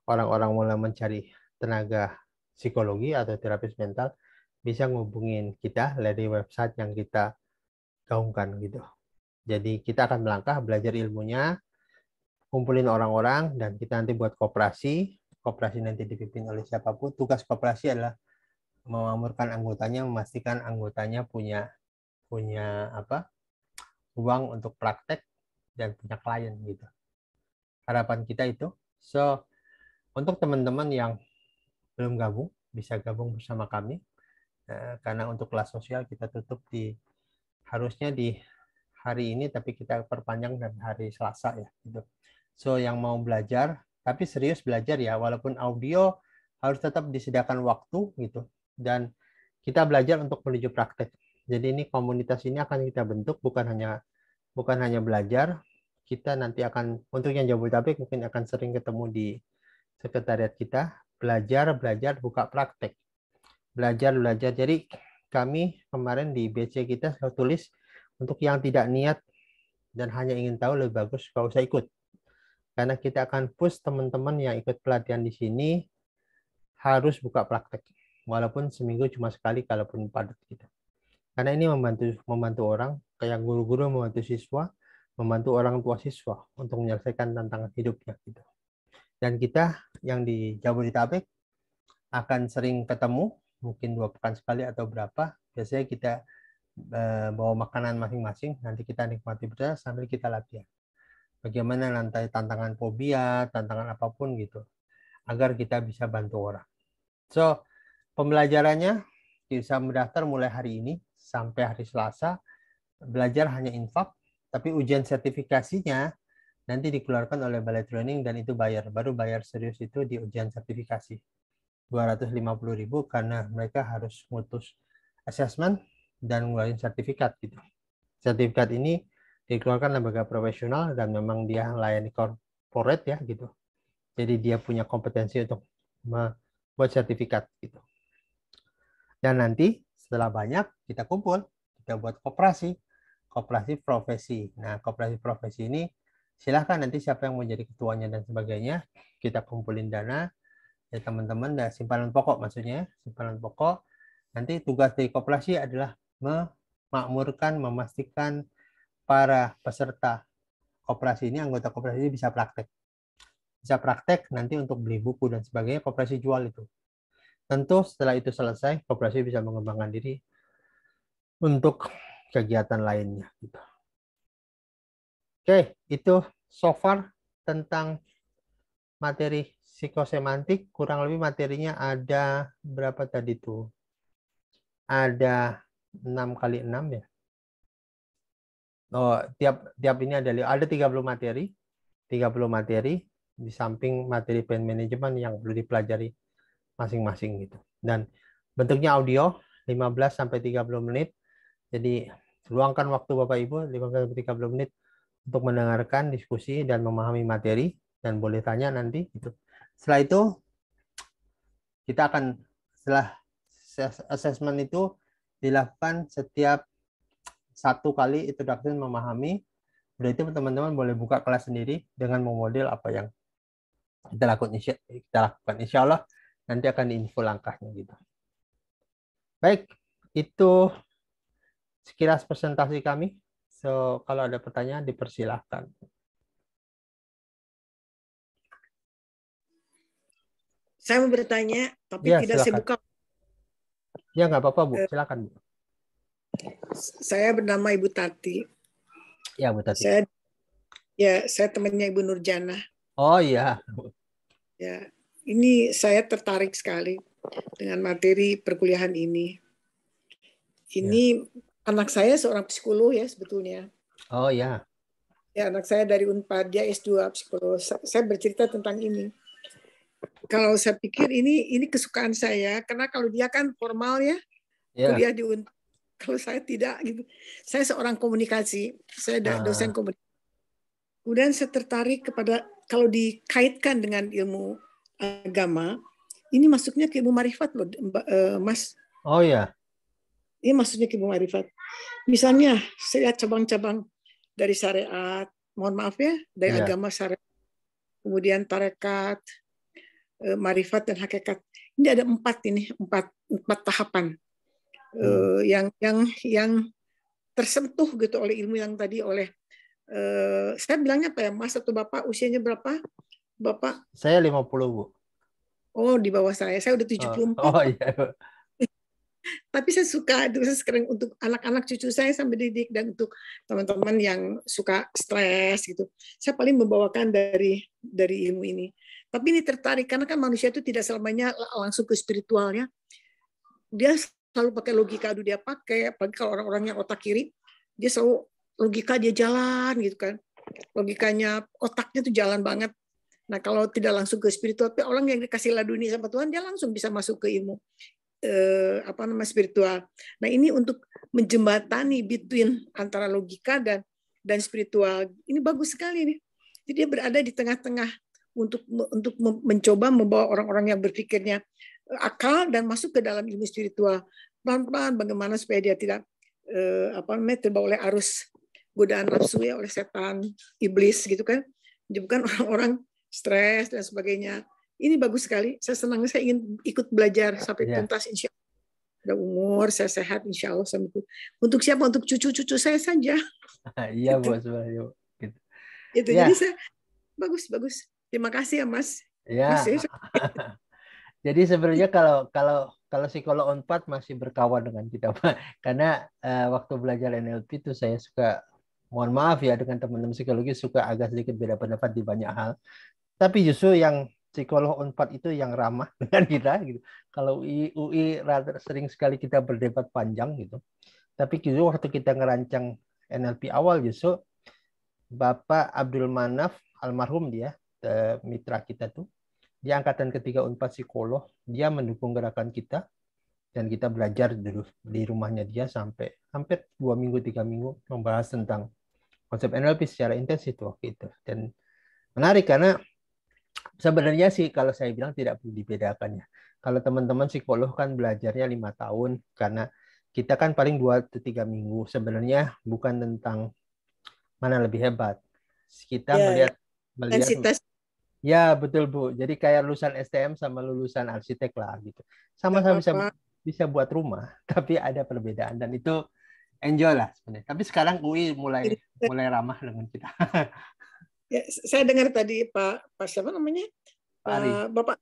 orang-orang mulai mencari tenaga psikologi atau terapis mental, bisa ngubungin kita dari website yang kita gaungkan gitu. Jadi kita akan melangkah, belajar ilmunya, kumpulin orang-orang, dan kita nanti buat koperasi. Koperasi nanti dipimpin oleh siapapun. Tugas koperasi adalah memakmurkan anggotanya, memastikan anggotanya punya apa, uang untuk praktek dan punya klien gitu. Harapan kita itu. So, untuk teman-teman yang belum gabung, bisa gabung bersama kami. Karena untuk kelas sosial kita tutup harusnya di hari ini, tapi kita perpanjang dan hari Selasa ya gitu. So yang mau belajar tapi serius belajar ya, walaupun audio harus tetap disediakan waktu gitu, dan kita belajar untuk menuju praktek. Jadi ini komunitas ini akan kita bentuk bukan hanya belajar. Kita nanti akan, untuk yang Jabodetabek mungkin akan sering ketemu di sekretariat kita, belajar buka praktek, belajar. Jadi kami kemarin di BC kita saya tulis, untuk yang tidak niat dan hanya ingin tahu, lebih bagus kalau usah ikut. Karena kita akan push teman-teman yang ikut pelatihan di sini harus buka praktek. Walaupun seminggu cuma sekali, kalaupun padat kita. Karena ini membantu orang, kayak guru-guru membantu siswa, membantu orang tua siswa untuk menyelesaikan tantangan hidupnya gitu. Dan kita yang di Jabodetabek akan sering ketemu, mungkin 2 pekan sekali atau berapa. Biasanya kita bawa makanan masing-masing, nanti kita nikmati bersama sambil kita latihan. Bagaimana lantai tantangan fobia, tantangan apapun gitu, agar kita bisa bantu orang. So, pembelajarannya bisa mendaftar mulai hari ini sampai hari Selasa. Belajar hanya infak, tapi ujian sertifikasinya nanti dikeluarkan oleh Balai Training, dan itu bayar. Baru bayar serius itu di ujian sertifikasi. 250.000 karena mereka harus ngutus assessment dan ngeluarin sertifikat gitu. Sertifikat ini dikeluarkan lembaga profesional dan memang dia layani corporate ya gitu. Jadi dia punya kompetensi untuk membuat sertifikat gitu. Dan nanti setelah banyak kita kumpul, kita buat koperasi profesi. Nah, koperasi profesi ini silahkan nanti siapa yang mau jadi ketuanya dan sebagainya, kita kumpulin dana ya teman-teman, dan simpanan pokok maksudnya, simpanan pokok. Nanti tugas dari koperasi adalah memakmurkan, memastikan para peserta koperasi ini, anggota koperasi ini bisa praktek. Bisa praktek nanti untuk beli buku dan sebagainya, koperasi jual itu. Tentu setelah itu selesai, koperasi bisa mengembangkan diri untuk kegiatan lainnya. Gitu. Oke, itu so far tentang materi psikosemantik. Kurang lebih materinya ada berapa tadi tuh? Ada 6 kali 6 ya. Oh, tiap ini ada 30 materi. 30 materi di samping materi pen manajemen yang perlu dipelajari masing-masing gitu. Dan bentuknya audio 15 sampai 30 menit. Jadi luangkan waktu Bapak Ibu 15 sampai 30 menit untuk mendengarkan diskusi dan memahami materi, dan boleh tanya nanti gitu. Setelah itu kita akan, setelah assessment itu dilakukan setiap 1 kali introduction memahami. Berarti teman-teman boleh buka kelas sendiri dengan memodel apa yang kita lakukan. Insya Allah nanti akan diinfo langkahnya gitu. Baik, itu sekilas presentasi kami. So, kalau ada pertanyaan dipersilahkan. Saya mau bertanya, tapi Ya, tidak silakan. saya buka. Ya, nggak apa-apa, Bu. Silakan, Bu. Saya bernama Ibu Tati. Ya, Bu Tati. Saya temannya Ibu Nurjana. Oh iya. Ya, ini saya tertarik sekali dengan materi perkuliahan ini. Ini anak saya seorang psikolog ya sebetulnya. Oh ya. Ya, anak saya dari Unpad, dia S2 psikolog. Saya bercerita tentang ini. Kalau saya pikir ini kesukaan saya, karena kalau dia kan formal ya, kuliah di Unpad. Kalau saya tidak gitu. Saya seorang komunikasi, saya dosen komunikasi. Kemudian saya tertarik kepada kalau dikaitkan dengan ilmu agama, ini masuknya ke ilmu marifat loh, Mas. Oh ya. Ini masuknya ke ilmu marifat. Misalnya, saya lihat cabang-cabang dari syariat, mohon maaf ya, dari agama syariat, kemudian tarekat, marifat dan hakikat. Ini ada empat tahapan yang tersentuh gitu oleh ilmu yang tadi oleh saya bilangnya apa ya, Mas atau Bapak, usianya berapa? Bapak? Saya 50, Bu. Oh, di bawah saya. Saya udah 74. Oh iya. Tapi saya suka itu sekarang untuk anak-anak cucu saya sampai didik, dan untuk teman-teman yang suka stres gitu. Saya paling membawakan dari ilmu ini. Tapi ini tertarik karena kan manusia itu tidak selamanya langsung ke spiritualnya. Dia selalu pakai logika dulu dia pakai, apalagi kalau orang-orang yang otak kiri, dia selalu logika dia jalan gitu kan. Logikanya, otaknya tuh jalan banget. Nah, kalau tidak langsung ke spiritual, tapi orang yang dikasih laduni sama Tuhan, dia langsung bisa masuk ke ilmu spiritual. Nah, ini untuk menjembatani between antara logika dan spiritual. Ini bagus sekali nih. Jadi dia berada di tengah-tengah untuk mencoba membawa orang-orang yang berpikirnya akal dan masuk ke dalam ilmu spiritual. Pelan-pelan bagaimana supaya dia tidak terbawa oleh arus godaan nafsu ya, oleh setan, iblis gitu kan. Jadi bukan orang-orang stres dan sebagainya. Ini bagus sekali. Saya senang. Saya ingin ikut belajar sampai tuntas, insya Allah. Ada umur, saya sehat, insya Allah. Untuk siapa? Untuk cucu-cucu saya saja. Iya, gitu. Bu. Gitu. Itu. Ya. Jadi saya bagus. Terima kasih ya, Mas. Ya. Mas, ya. Jadi sebenarnya kalau psikolog Unpad masih berkawan dengan kita, Pak. Karena waktu belajar NLP itu saya suka, mohon maaf ya, dengan teman-teman psikologi suka agak sedikit beda pendapat di banyak hal. Tapi justru yang psikolog Unpad itu yang ramah dengan kita gitu. Kalau UI sering sekali kita berdebat panjang gitu. Tapi justru waktu kita ngerancang NLP awal, justru Bapak Abdul Manaf almarhum, dia mitra kita tuh, dia angkatan ketiga Unpad psikolog, dia mendukung gerakan kita dan kita belajar dulu di rumahnya dia sampai hampir 2 minggu 3 minggu membahas tentang konsep NLP secara intensif waktu itu. Dan menarik karena sebenarnya sih kalau saya bilang tidak perlu dibedakan ya. Kalau teman-teman psikolog kan belajarnya 5 tahun, karena kita kan paling 2-3 minggu. Sebenarnya bukan tentang mana lebih hebat. Kita melihat ya, betul, Bu. Jadi kayak lulusan STM sama lulusan arsitek lah gitu. Sama-sama bisa buat rumah, tapi ada perbedaan dan itu enjoy lah sebenarnya. Tapi sekarang UI mulai ramah dengan kita. Ya, saya dengar tadi Pak siapa namanya? Bapak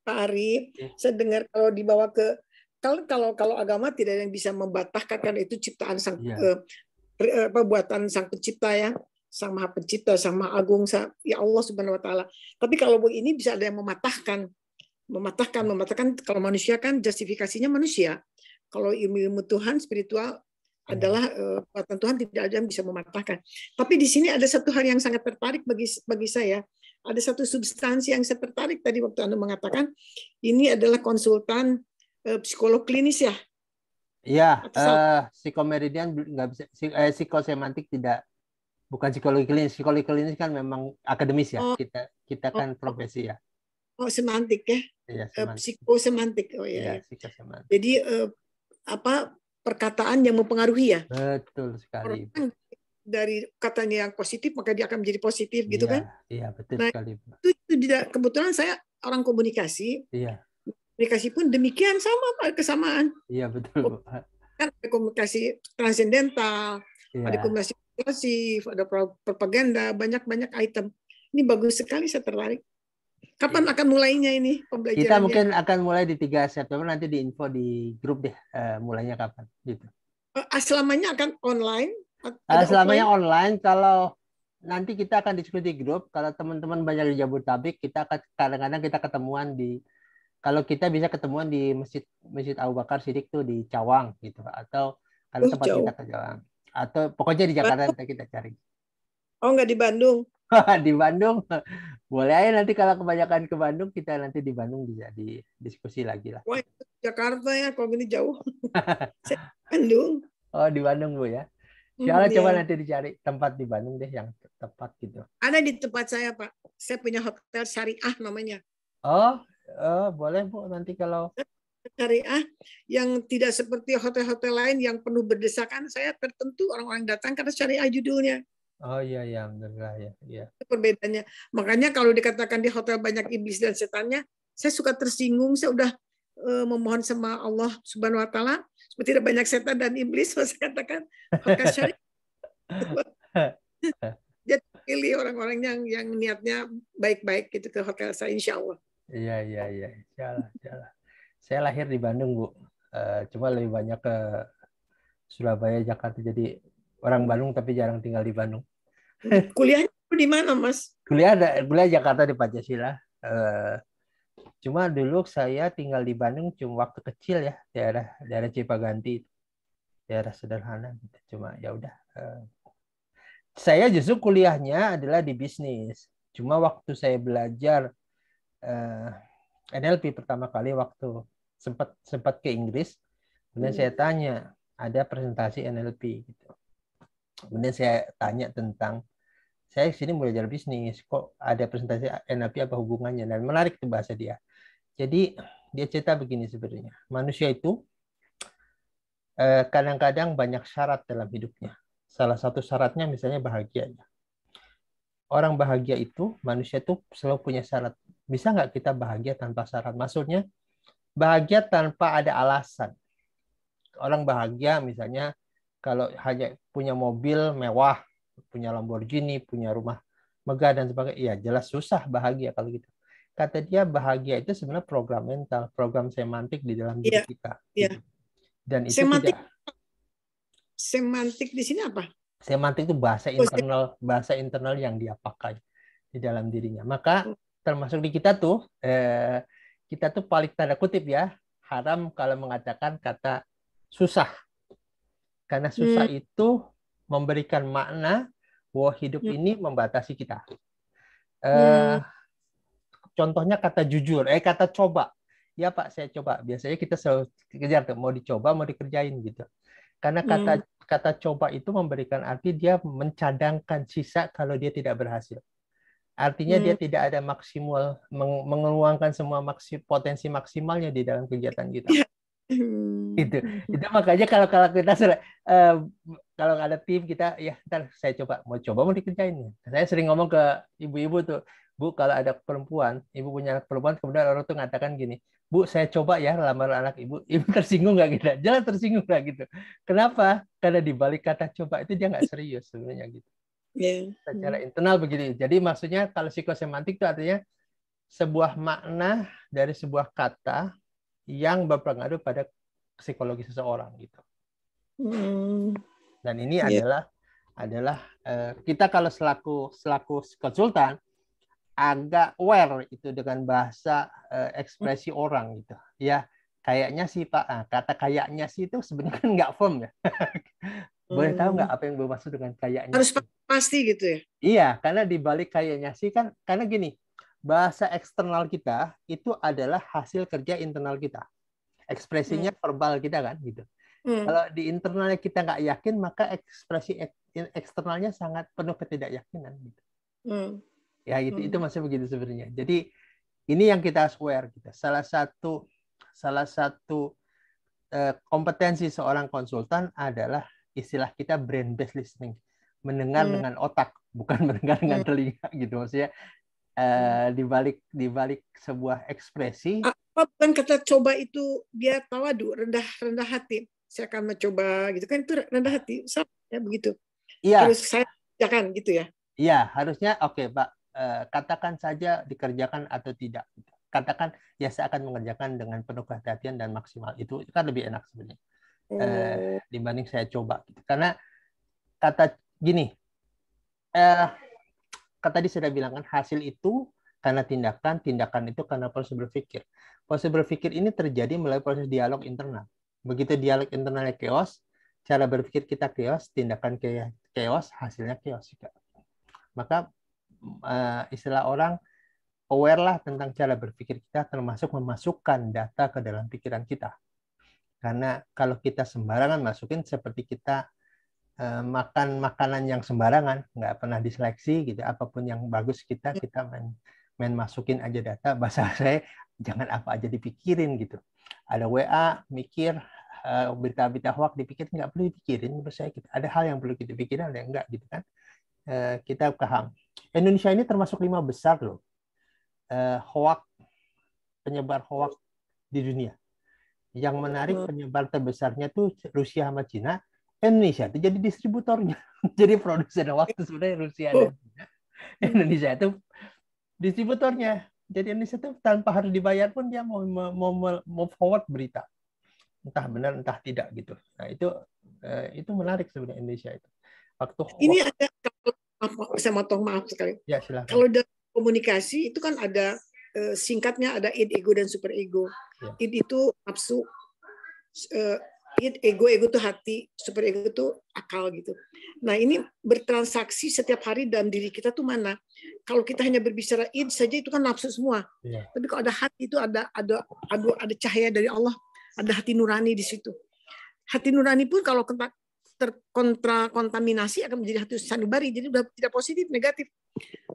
Pak Ari. Saya dengar kalau dibawa ke kalau agama tidak ada yang bisa membatahkan, karena itu ciptaan sang buatan sang pencipta ya, sang maha pencipta, sang maha agung, ya Allah subhanahu wa taala. Tapi kalau ini bisa ada yang mematahkan. Kalau manusia kan justifikasinya manusia. Kalau ilmu Tuhan spiritual adalah buatan Tuhan, tidak ada yang bisa mematahkan. Tapi di sini ada satu hal yang sangat tertarik bagi saya. Ada satu substansi yang saya tertarik tadi waktu Anda mengatakan ini adalah konsultan psikolog klinis ya. Iya, psikomeridian nggak bisa, psikosemantik tidak, bukan psikologi klinis. Psikologi klinis kan memang akademis ya. Kita kan profesi ya. Oh, semantik ya. Iya, psikosemantik. Oh ya. Psikosemantik. Jadi perkataan yang mempengaruhi ya. Betul sekali. Orang dari katanya yang positif maka dia akan menjadi positif gitu kan? Iya, betul sekali. Itu tidak, kebetulan saya orang komunikasi. Iya. Komunikasi pun demikian, sama kesamaan. Iya, betul. Kan ada komunikasi transendental, ada komunikasi positif, ada propaganda, banyak item. Ini bagus sekali, saya tertarik. Kapan akan mulainya ini pembelajarannya? Kita mungkin akan mulai di 3 September, nanti diinfo di grup deh mulainya kapan gitu. Selamanya akan online? Ada Selamanya offline? online. Kalau nanti kita akan diskusi di grup. Kalau teman-teman banyak di Jabodetabek, kita akan kadang-kadang kita ketemuan di, kalau kita bisa ketemuan di Masjid Abu Bakar Siddiq tuh di Cawang gitu, atau kalau tempat kita Jauh. ke Cawang, atau pokoknya di Jakarta Bandung? nanti kita cari. Oh, nggak di Bandung. Di Bandung boleh aja, nanti kalau kebanyakan ke Bandung, kita nanti di Bandung bisa diskusi lagi lah. Wah, itu Jakarta ya, kalau gini jauh. Saya di Bandung. Oh, di Bandung Bu ya. Sialah, coba Ya. nanti dicari tempat di Bandung deh yang tepat gitu. Ada di tempat saya, Pak. Saya punya hotel syariah namanya. Oh, boleh Bu, nanti kalau Syariah yang tidak seperti hotel-hotel lain yang penuh berdesakan. Saya tertentu orang-orang datang karena syariah judulnya. oh iya ya, alhamdulillah ya, iya. Itu perbedaannya. Makanya kalau dikatakan di hotel banyak iblis dan setannya, saya suka tersinggung. Saya udah memohon sama Allah Subhanahu Wa Taala supaya tidak banyak setan dan iblis. Saya katakan hotel syariah. Jadi pilih orang-orang yang niatnya baik-baik gitu ke hotel saya, insya Allah. Iya, iya, iya. Insyaallah, insyaallah. Saya lahir di Bandung, Bu. Cuma lebih banyak ke Surabaya, Jakarta. Jadi orang Bandung tapi jarang tinggal di Bandung. Kuliahnya di mana, Mas? Kuliah Jakarta di Pancasila. Cuma dulu saya tinggal di Bandung cuma waktu kecil ya, daerah Cipaganti, daerah sederhana gitu. Cuma ya udah. Saya justru kuliahnya adalah di bisnis. Cuma waktu saya belajar NLP pertama kali, waktu sempat ke Inggris, kemudian saya tanya, ada presentasi NLP gitu. Kemudian saya tanya tentang, saya sini belajar bisnis, kok ada presentasi NLP, apa hubungannya? Dan menarik tuh bahasa dia. Jadi dia cerita begini sebenarnya, manusia itu kadang-kadang banyak syarat dalam hidupnya. Salah satu syaratnya misalnya bahagia. Orang bahagia itu, manusia itu selalu punya syarat. Bisa nggak kita bahagia tanpa syarat? Maksudnya bahagia tanpa ada alasan. Orang bahagia misalnya kalau hanya punya mobil mewah, punya Lamborghini, punya rumah megah dan sebagainya, ya jelas susah bahagia kalau gitu. Kata dia, bahagia itu sebenarnya program mental, program semantik di dalam diri Iya, kita. iya. Dan itu Semantik, tidak, semantik di sini apa? semantik itu bahasa internal yang dia pakai di dalam dirinya. Maka termasuk di kita tuh paling tanda kutip ya, haram kalau mengatakan kata susah. Karena susah itu memberikan makna bahwa hidup ini membatasi kita. Contohnya kata jujur, kata coba. Ya Pak, saya coba. Biasanya kita selalu kejar tuh, mau dicoba, mau dikerjain gitu. Karena kata coba itu memberikan arti dia mencadangkan sisa kalau dia tidak berhasil. Artinya dia tidak ada maksimal, mengeluangkan semua potensi maksimalnya di dalam kegiatan kita. Itu makanya kalau kita kalau ada tim kita, ya ntar saya coba mau dikerjain. Saya sering ngomong ke ibu-ibu tuh, Bu, kalau ada perempuan, ibu punya anak perempuan, kemudian orang tuh ngatakan gini, Bu, saya coba ya lamar anak ibu tersinggung nggak gitu? Jangan tersinggung nggak gitu. Kenapa? Karena di balik kata coba itu dia nggak serius sebenarnya gitu. Secara internal begitu. Jadi maksudnya kalau psikosemantik itu artinya sebuah makna dari sebuah kata yang berpengaruh pada psikologi seseorang gitu. Dan ini adalah kita kalau selaku konsultan agak aware itu dengan bahasa ekspresi orang gitu. Ya kayaknya sih Pak, kata kayaknya sih itu sebenarnya kan nggak firm ya. Boleh tahu nggak apa yang bermaksud dengan kayaknya? Harus pasti gitu ya? Iya, karena di balik kayaknya sih kan, karena gini, bahasa eksternal kita itu adalah hasil kerja internal kita. Ekspresinya verbal kita kan gitu. Kalau di internalnya kita nggak yakin, maka ekspresi eksternalnya sangat penuh ketidakyakinan gitu. Ya itu masih begitu sebenarnya. Jadi ini yang kita harus aware gitu. Salah satu kompetensi seorang konsultan adalah istilah kita brain based listening, mendengar dengan otak, bukan mendengar dengan telinga gitu. Maksudnya di balik sebuah ekspresi. Bukan kata coba itu dia tawadu, rendah hati. Saya akan mencoba gitu kan, itu rendah hati, sama ya begitu. Iya. Harus saya kerjakan gitu ya. Iya, harusnya oke, Pak. Katakan saja dikerjakan atau tidak. Katakan ya saya akan mengerjakan dengan penuh kehati-hatian dan maksimal. Itu kan lebih enak sebenarnya. dibanding saya coba. Karena kata gini, kata tadi sudah bilang kan, hasil itu karena tindakan, tindakan itu karena proses berpikir. Proses berpikir ini terjadi melalui proses dialog internal. Begitu dialog internalnya chaos, cara berpikir kita chaos, tindakan chaos, hasilnya chaos juga. Maka istilah orang aware lah tentang cara berpikir kita, termasuk memasukkan data ke dalam pikiran kita. Karena kalau kita sembarangan masukin, seperti kita makan makanan yang sembarangan, nggak pernah diseleksi gitu, apapun yang bagus kita main masukin aja data. Bahasa saya, jangan apa aja dipikirin gitu. Ada WA mikir, berita-berita hoax dipikirin, nggak perlu dipikirin. Menurut saya gitu. Ada hal yang perlu kita pikirin, ada yang enggak gitu kan. Kita paham. Indonesia ini termasuk 5 besar loh hoax, penyebar hoax di dunia. Yang menarik, penyebar terbesarnya tuh Rusia sama Cina. Indonesia itu jadi distributornya, jadi produsen hoax itu sebenarnya Rusia dan Cina. Indonesia itu distributornya. Jadi Indonesia itu tanpa harus dibayar pun dia mau forward berita, entah benar entah tidak gitu. Nah itu menarik sebenarnya Indonesia itu. Waktu ini ada, saya motong, maaf sekali. Ya, silakan. Kalau dalam komunikasi itu kan ada singkatnya, ada id, ego, dan super ego. Ya. Id itu nafsu, id, ego itu hati, super ego itu akal gitu. Nah, ini bertransaksi setiap hari dalam diri kita tuh mana? Kalau kita hanya berbicara id saja itu kan nafsu semua. Ya. Tapi kalau ada hati itu ada cahaya dari Allah, ada hati nurani di situ. Hati nurani pun kalau terkontaminasi akan menjadi hati sanubari, jadi udah tidak positif, negatif.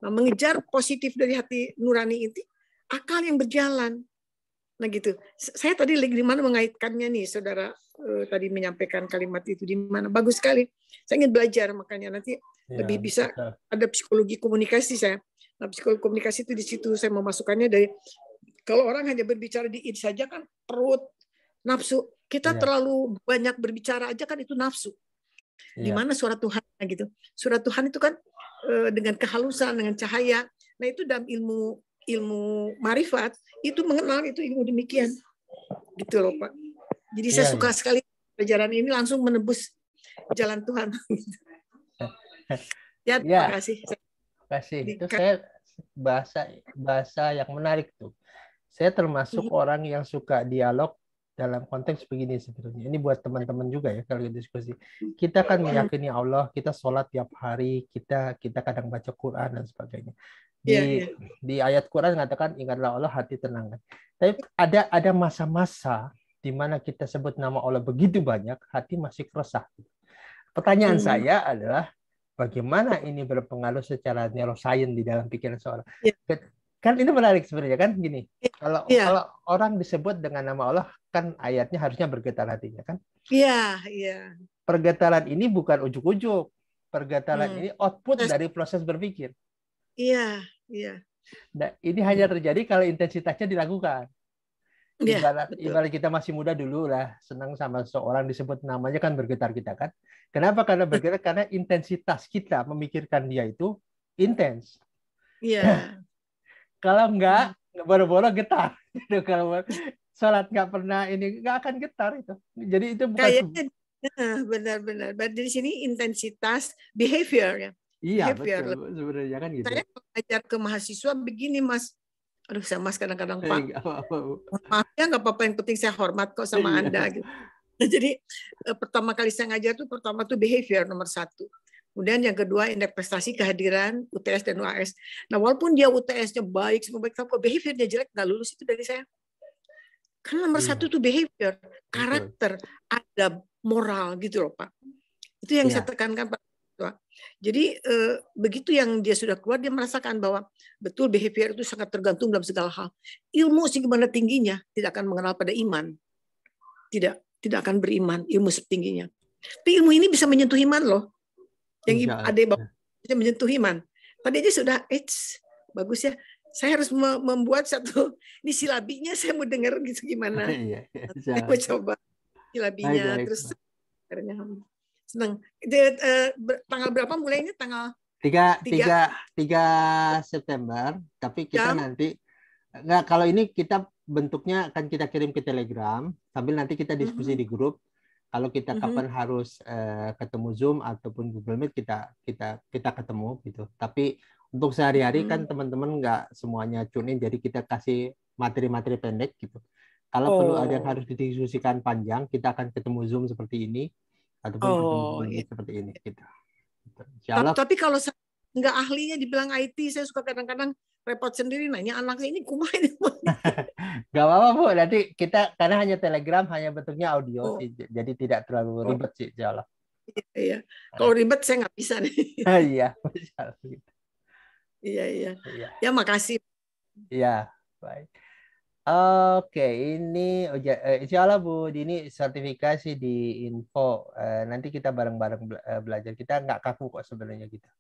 Nah, mengejar positif dari hati nurani itu akal yang berjalan. Nah gitu. Saya tadi lagi di mana mengaitkannya nih, saudara tadi menyampaikan kalimat itu di mana. Bagus sekali. Saya ingin belajar, makanya nanti lebih bisa ada psikologi komunikasi saya. Nah, psikologi komunikasi itu di situ saya memasukkannya dari, kalau orang hanya berbicara di id saja kan perut, nafsu. Kita terlalu banyak berbicara aja kan itu nafsu. Di mana suara Tuhan gitu. Suara Tuhan itu kan dengan kehalusan, dengan cahaya. Nah, itu dalam ilmu marifat itu mengenal itu ilmu demikian. Gitu loh, Pak. Jadi saya suka sekali pelajaran ini, langsung menebus jalan Tuhan. Terima kasih. Terima kasih. Itu saya bahasa yang menarik tuh. Saya termasuk orang yang suka dialog dalam konteks begini sebenarnya. Ini buat teman-teman juga ya kalau diskusi. Kita kan meyakini Allah, kita sholat tiap hari, kita kadang baca Quran dan sebagainya. Di ayat Quran mengatakan ingatlah Allah, hati tenang. Tapi ada masa-masa di mana kita sebut nama Allah begitu banyak, hati masih resah. Pertanyaan saya adalah bagaimana ini berpengaruh secara neuroscience di dalam pikiran seorang. Kan ini menarik sebenarnya kan gini. Kalau orang disebut dengan nama Allah kan ayatnya harusnya bergetar hatinya kan? Iya. Pergetaran ini bukan ujuk-ujuk. Pergetaran ini output dari proses berpikir. Iya. Nah, ini hanya terjadi kalau intensitasnya dilakukan. Ibarat kita masih muda dulu lah, senang sama seseorang disebut namanya kan bergetar kita kan. Kenapa? Karena bergetar karena intensitas kita memikirkan dia itu intens. Iya. Kalau enggak, boro-boro getar. Kalau sholat nggak pernah ini, nggak akan getar itu. Jadi itu bukan. Kayaknya benar-benar. Dari sini intensitas behavior ya. Iya, behavior. Betul. Sebenarnya kan gitu. Saya belajar ke mahasiswa begini, Mas. Aduh, saya Mas kadang-kadang Pak. Maaf ya, nggak apa-apa, yang penting saya hormat kok sama Anda. Gitu. Jadi pertama kali saya ngajar pertama tuh behavior nomor 1. Kemudian yang kedua indeks prestasi, kehadiran, UTS dan UAS. Nah, walaupun dia UTS-nya baik, semua baik, tapi behavior-nya jelek, nggak lulus itu dari saya. Karena nomor 1 tuh behavior, karakter, adab, moral gitu loh Pak. Itu yang saya tekankan Pak. Jadi begitu yang dia sudah keluar, dia merasakan bahwa betul behavior itu sangat tergantung dalam segala hal. Ilmu segimana tingginya tidak akan mengenal pada iman. Tidak akan beriman, ilmu setingginya. Tapi ilmu ini bisa menyentuh iman loh. Yang ada bisa menyentuh iman. Tadi aja sudah, bagus ya. Saya harus membuat satu, ini silabinya saya mau dengar gitu gimana. Saya mau coba silabinya. Terus senang. Tanggal berapa mulainya? Tanggal 3 September. Tapi kita nanti, kalau ini kita bentuknya akan kita kirim ke Telegram, sambil nanti kita diskusi di grup. Kalau kita kapan harus ketemu Zoom ataupun Google Meet, kita ketemu gitu. Tapi untuk sehari-hari kan teman-teman nggak semuanya tune in, jadi kita kasih materi-materi pendek gitu. Kalau perlu ada yang harus didiskusikan panjang, kita akan ketemu Zoom seperti ini ataupun ketemu Google Meet seperti ini gitu. Tapi kalau saya nggak ahlinya dibilang IT, saya suka kadang-kadang repot sendiri nanya anaknya ini kumaha ini. Gak apa-apa Bu, nanti kita karena hanya Telegram, hanya bentuknya audio sih, jadi tidak terlalu ribet sih, insya Allah. Iya, kalau ribet saya nggak bisa nih. Iya, iya. Ya makasih. Iya, baik. Oke, ini insya Allah Bu, ini sertifikasi di info. Nanti kita bareng-bareng belajar. Kita nggak kaku kok sebenarnya gitu.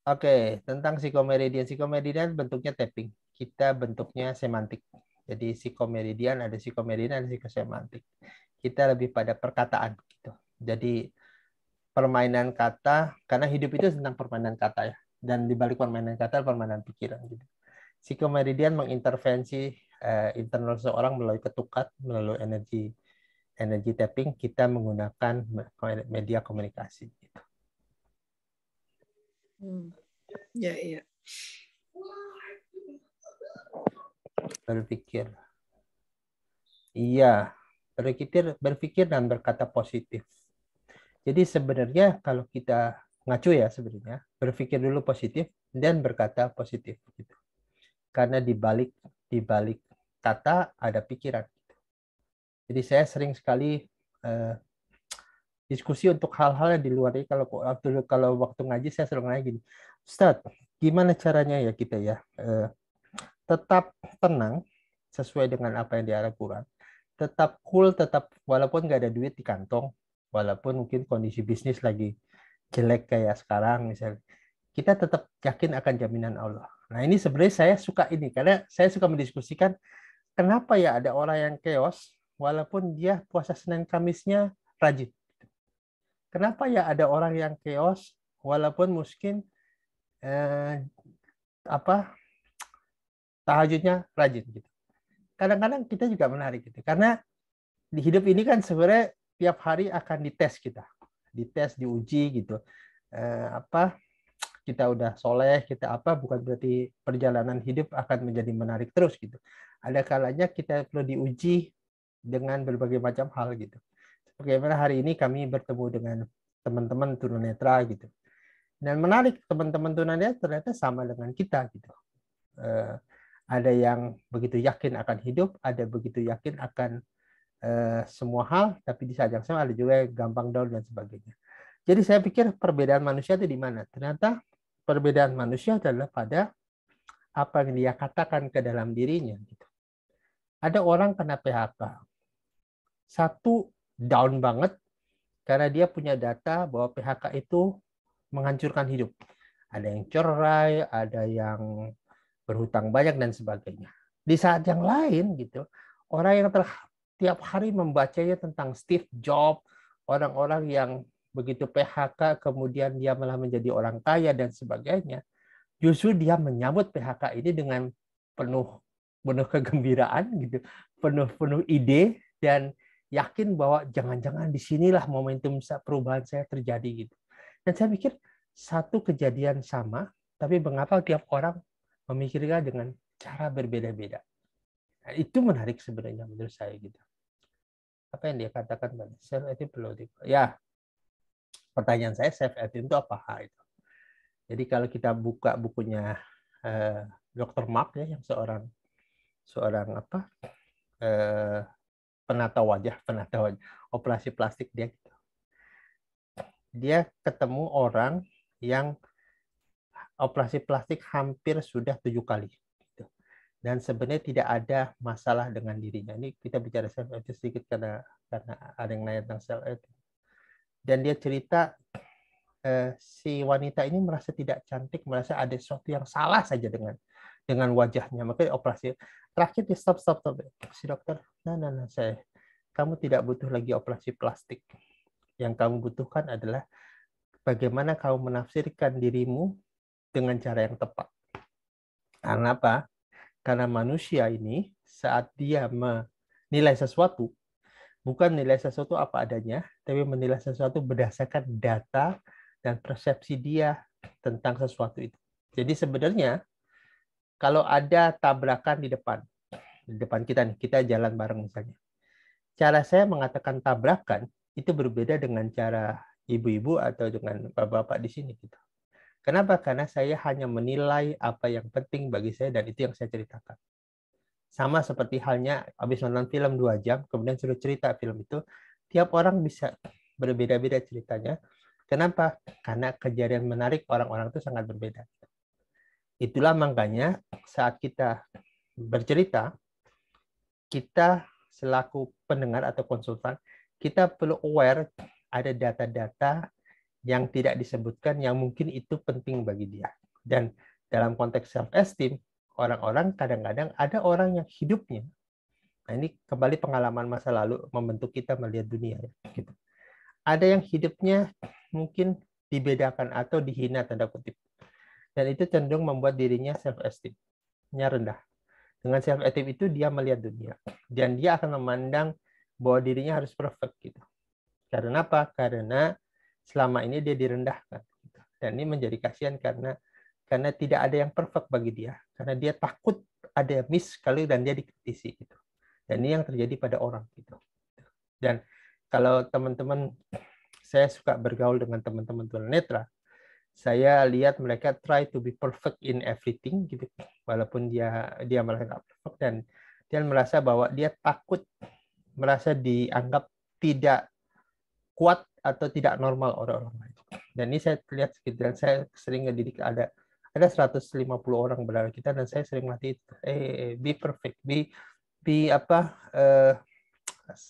Oke, tentang psikomeridian. Psikomeridian bentuknya tapping. Kita bentuknya semantik. Jadi psikomeridian ada psikomeridian, ada psikosemantik. Kita lebih pada perkataan gitu. Jadi permainan kata, karena hidup itu tentang permainan kata ya. Dan di balik permainan kata, permainan pikiran gitu. Psikomeridian mengintervensi internal seseorang melalui ketukat, melalui energi tapping. Kita menggunakan media komunikasi gitu. Iya. Berpikir. Iya, berpikir dan berkata positif. Jadi sebenarnya kalau kita ngacu ya sebenarnya, berpikir dulu positif dan berkata positif gitu. Karena di balik kata ada pikiran. Jadi saya sering sekali diskusi untuk hal-hal yang di luar ini. Kalau waktu ngaji saya selalu nanya gini, Ustadz, gimana caranya ya kita ya tetap tenang sesuai dengan apa yang diarah Quran, tetap cool, tetap walaupun nggak ada duit di kantong, walaupun mungkin kondisi bisnis lagi jelek kayak sekarang misalnya, kita tetap yakin akan jaminan Allah. Nah ini sebenarnya saya suka ini karena saya suka mendiskusikan kenapa ya ada orang yang chaos walaupun dia puasa Senin Kamisnya rajin. Kenapa ya ada orang yang chaos walaupun mungkin tahajudnya rajin gitu. Kadang-kadang kita juga menarik gitu karena di hidup ini kan sebenarnya tiap hari akan dites kita, diuji gitu. Kita udah soleh, kita bukan berarti perjalanan hidup akan menjadi menarik terus gitu. Ada kalanya kita perlu diuji dengan berbagai macam hal gitu. Bagaimana hari ini kami bertemu dengan teman-teman tunanetra gitu. Dan menarik, teman-teman tunanetra ternyata sama dengan kita gitu. Ada yang begitu yakin akan hidup, ada begitu yakin akan semua hal, tapi di saat yang sama ada juga yang gampang down dan sebagainya. Jadi saya pikir perbedaan manusia itu di mana? Ternyata perbedaan manusia adalah pada apa yang dia katakan ke dalam dirinya. Gitu. Ada orang kena PHK. Satu, down banget, karena dia punya data bahwa PHK itu menghancurkan hidup. Ada yang cerai, ada yang berhutang banyak, dan sebagainya. Di saat yang lain, gitu, orang yang tiap hari membacanya tentang Steve Jobs, orang-orang yang begitu PHK, kemudian dia malah menjadi orang kaya dan sebagainya. Justru dia menyambut PHK ini dengan penuh kegembiraan, gitu, penuh ide dan yakin bahwa jangan-jangan disinilah momentum perubahan saya terjadi gitu. Dan saya pikir satu kejadian sama, tapi mengapa tiap orang memikirkan dengan cara berbeda-beda. Nah, itu menarik sebenarnya menurut saya gitu. Apa yang dia katakan tadi, self-esteem perlu ya. Pertanyaan saya, self-esteem itu apa? Itu. Jadi kalau kita buka bukunya Dr. Mark ya, yang seorang penata wajah, operasi plastik dia gitu. Dia ketemu orang yang operasi plastik hampir sudah 7 kali. Gitu. Dan sebenarnya tidak ada masalah dengan dirinya. Ini kita bicara self-esteem sedikit karena ada yang nanya tentang self-esteem. Dan dia cerita si wanita ini merasa tidak cantik, merasa ada sesuatu yang salah saja dengan wajahnya. Makanya operasi terakhir dia stop. Si dokter, nah kamu tidak butuh lagi operasi plastik. Yang kamu butuhkan adalah bagaimana kamu menafsirkan dirimu dengan cara yang tepat. Karena apa? Karena manusia ini saat dia menilai sesuatu, bukan menilai sesuatu apa adanya, tapi menilai sesuatu berdasarkan data dan persepsi dia tentang sesuatu itu. Jadi sebenarnya kalau ada tabrakan di depan kita nih, kita jalan bareng misalnya. Cara saya mengatakan tabrakan itu berbeda dengan cara ibu-ibu atau dengan bapak-bapak di sini gitu. Kenapa? Karena saya hanya menilai apa yang penting bagi saya dan itu yang saya ceritakan. Sama seperti halnya habis nonton film 2 jam, kemudian suruh cerita film itu, tiap orang bisa berbeda-beda ceritanya. Kenapa? Karena kejadian menarik orang-orang itu sangat berbeda. Itulah makanya saat kita bercerita, kita selaku pendengar atau konsultan, kita perlu aware ada data-data yang tidak disebutkan yang mungkin itu penting bagi dia. Dan dalam konteks self-esteem, orang-orang kadang-kadang ada orang yang hidupnya, nah ini kembali pengalaman masa lalu membentuk kita melihat dunia. Gitu. Ada yang hidupnya mungkin dibedakan atau dihina tanda kutip. Dan itu cenderung membuat dirinya self-esteem-nya rendah. Dengan self-esteem itu dia melihat dunia. Dan dia akan memandang bahwa dirinya harus perfect. Gitu. Karena apa? Karena selama ini dia direndahkan. Dan ini menjadi kasihan karena tidak ada yang perfect bagi dia. Karena dia takut ada miss sekali dan dia dikritisi. Gitu. Dan ini yang terjadi pada orang. Gitu. Dan kalau teman-teman, saya suka bergaul dengan teman-teman tunanetra, saya lihat mereka try to be perfect in everything gitu, walaupun dia merasa nggak perfect dan dia merasa bahwa dia takut merasa dianggap tidak kuat atau tidak normal orang-orang lain. Dan ini saya lihat gitu, dan saya sering ngedidik ada 150 orang berada kita dan saya sering latih be perfect, be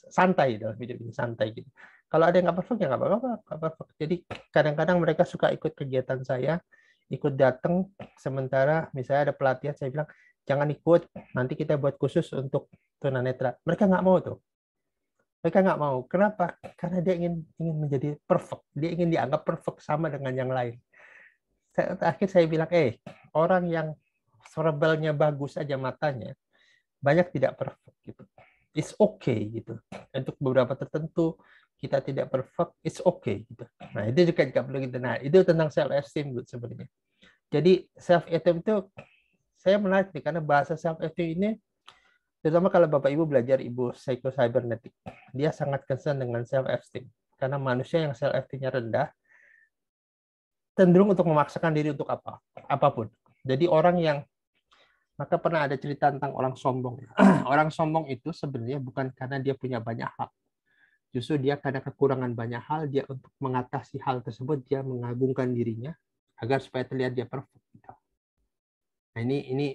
santai dalam hidup ini, santai gitu. Kalau ada yang nggak perfect ya nggak apa-apa. Jadi kadang-kadang mereka suka ikut kegiatan saya, ikut datang, sementara misalnya ada pelatihan saya bilang jangan ikut, nanti kita buat khusus untuk tunanetra. Mereka nggak mau tuh. Mereka nggak mau. Kenapa? Karena dia ingin menjadi perfect. Dia ingin dianggap perfect sama dengan yang lain. Akhir saya bilang, orang yang verbalnya bagus aja matanya, banyak tidak perfect gitu. It's okay gitu. Untuk beberapa tertentu kita tidak perfect, it's okay gitu. Nah, itu juga perlu gitu. Nah, itu tentang self esteem sebenarnya. Jadi self esteem itu saya menarik nih karena bahasa self esteem ini terutama kalau Bapak Ibu belajar Ibu Psycho-Cybernetic, dia sangat concern dengan self esteem. Karena manusia yang self esteem-nya rendah cenderung untuk memaksakan diri untuk apapun. Jadi orang yang maka pernah ada cerita tentang orang sombong. Orang sombong itu sebenarnya bukan karena dia punya banyak hal. Justru dia karena kekurangan banyak hal, dia untuk mengatasi hal tersebut, dia mengagungkan dirinya agar supaya terlihat dia perfect. Nah ini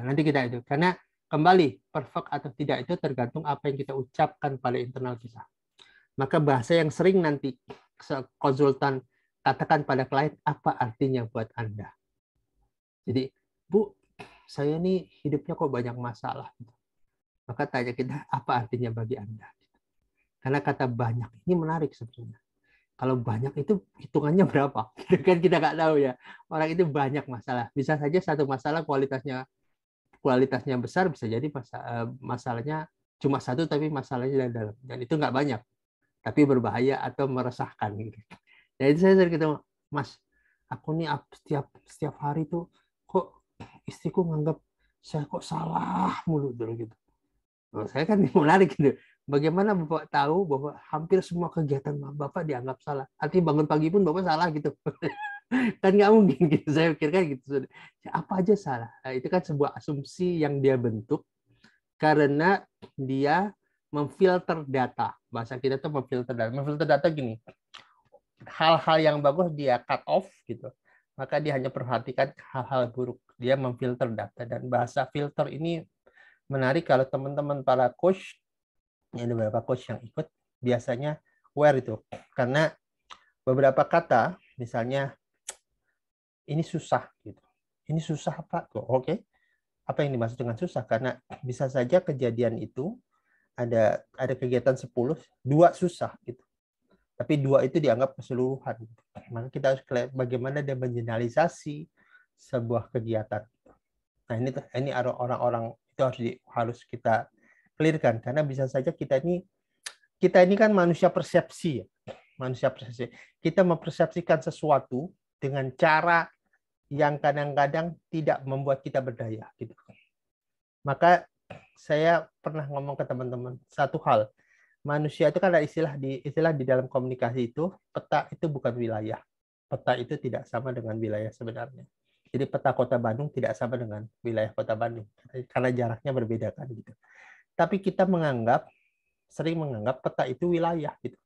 nanti kita itu. Karena kembali, perfect atau tidak itu tergantung apa yang kita ucapkan pada internal kita. Maka bahasa yang sering nanti konsultan katakan pada klien, apa artinya buat Anda? Jadi, Bu, saya ini hidupnya kok banyak masalah. Maka tanya kita, apa artinya bagi Anda? Karena kata banyak ini menarik sebetulnya. Kalau banyak itu hitungannya berapa? Kan kita nggak tahu ya. Orang itu banyak masalah. Bisa saja satu masalah kualitasnya besar, bisa jadi masalahnya cuma satu tapi masalahnya dalam. Dan itu nggak banyak. Tapi berbahaya atau meresahkan. Jadi saya sering ketemu, Mas, aku nih setiap hari tuh kok istriku nganggap saya kok salah mulu dulu gitu. Nah, saya kan menarik gitu. Bagaimana Bapak tahu bahwa hampir semua kegiatan Bapak dianggap salah? Artinya bangun pagi pun Bapak salah gitu. Kan nggak mungkin gitu. Saya pikirkan gitu. Apa aja salah? Nah, itu kan sebuah asumsi yang dia bentuk karena dia memfilter data. Bahasa kita tuh memfilter data. Memfilter data gini. Hal-hal yang bagus dia cut off gitu. Maka dia hanya perhatikan hal-hal buruk. Dia memfilter data dan bahasa filter ini menarik kalau teman-teman para coach, ada beberapa coach yang ikut biasanya aware itu karena beberapa kata misalnya ini susah gitu. Ini susah apa? Oke. Apa yang dimaksud dengan susah? Karena bisa saja kejadian itu ada kegiatan 10, 2 susah gitu. Tapi 2 itu dianggap keseluruhan. Maka kita harus lihat bagaimana dia mengeneralisasi sebuah kegiatan. Nah, ini orang-orang itu harus kita clearkan karena bisa saja kita ini kita ini kan manusia persepsi ya. Manusia persepsi. Kita mempersepsikan sesuatu dengan cara yang kadang-kadang tidak membuat kita berdaya gitu. Maka saya pernah ngomong ke teman-teman satu hal. Manusia itu kan ada istilah di dalam komunikasi itu, peta itu bukan wilayah. Peta itu tidak sama dengan wilayah sebenarnya. Jadi peta Kota Bandung tidak sama dengan wilayah Kota Bandung karena jaraknya berbeda kan gitu. Tapi kita sering menganggap peta itu wilayah gitu.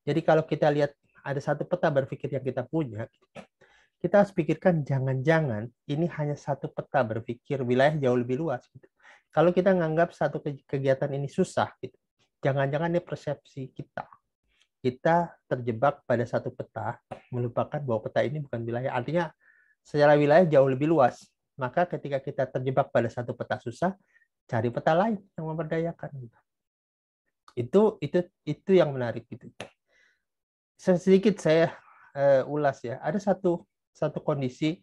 Jadi kalau kita lihat ada satu peta berpikir yang kita punya, kita harus pikirkan jangan-jangan ini hanya satu peta berpikir, wilayah jauh lebih luas gitu. Kalau kita menganggap satu kegiatan ini susah gitu, jangan-jangan ini persepsi kita. Kita terjebak pada satu peta, melupakan bahwa peta ini bukan wilayah. Artinya secara wilayah jauh lebih luas. Maka ketika kita terjebak pada satu peta susah, cari peta lain yang memberdayakan. Itu yang menarik gitu. Sedikit saya ulas ya. Ada satu kondisi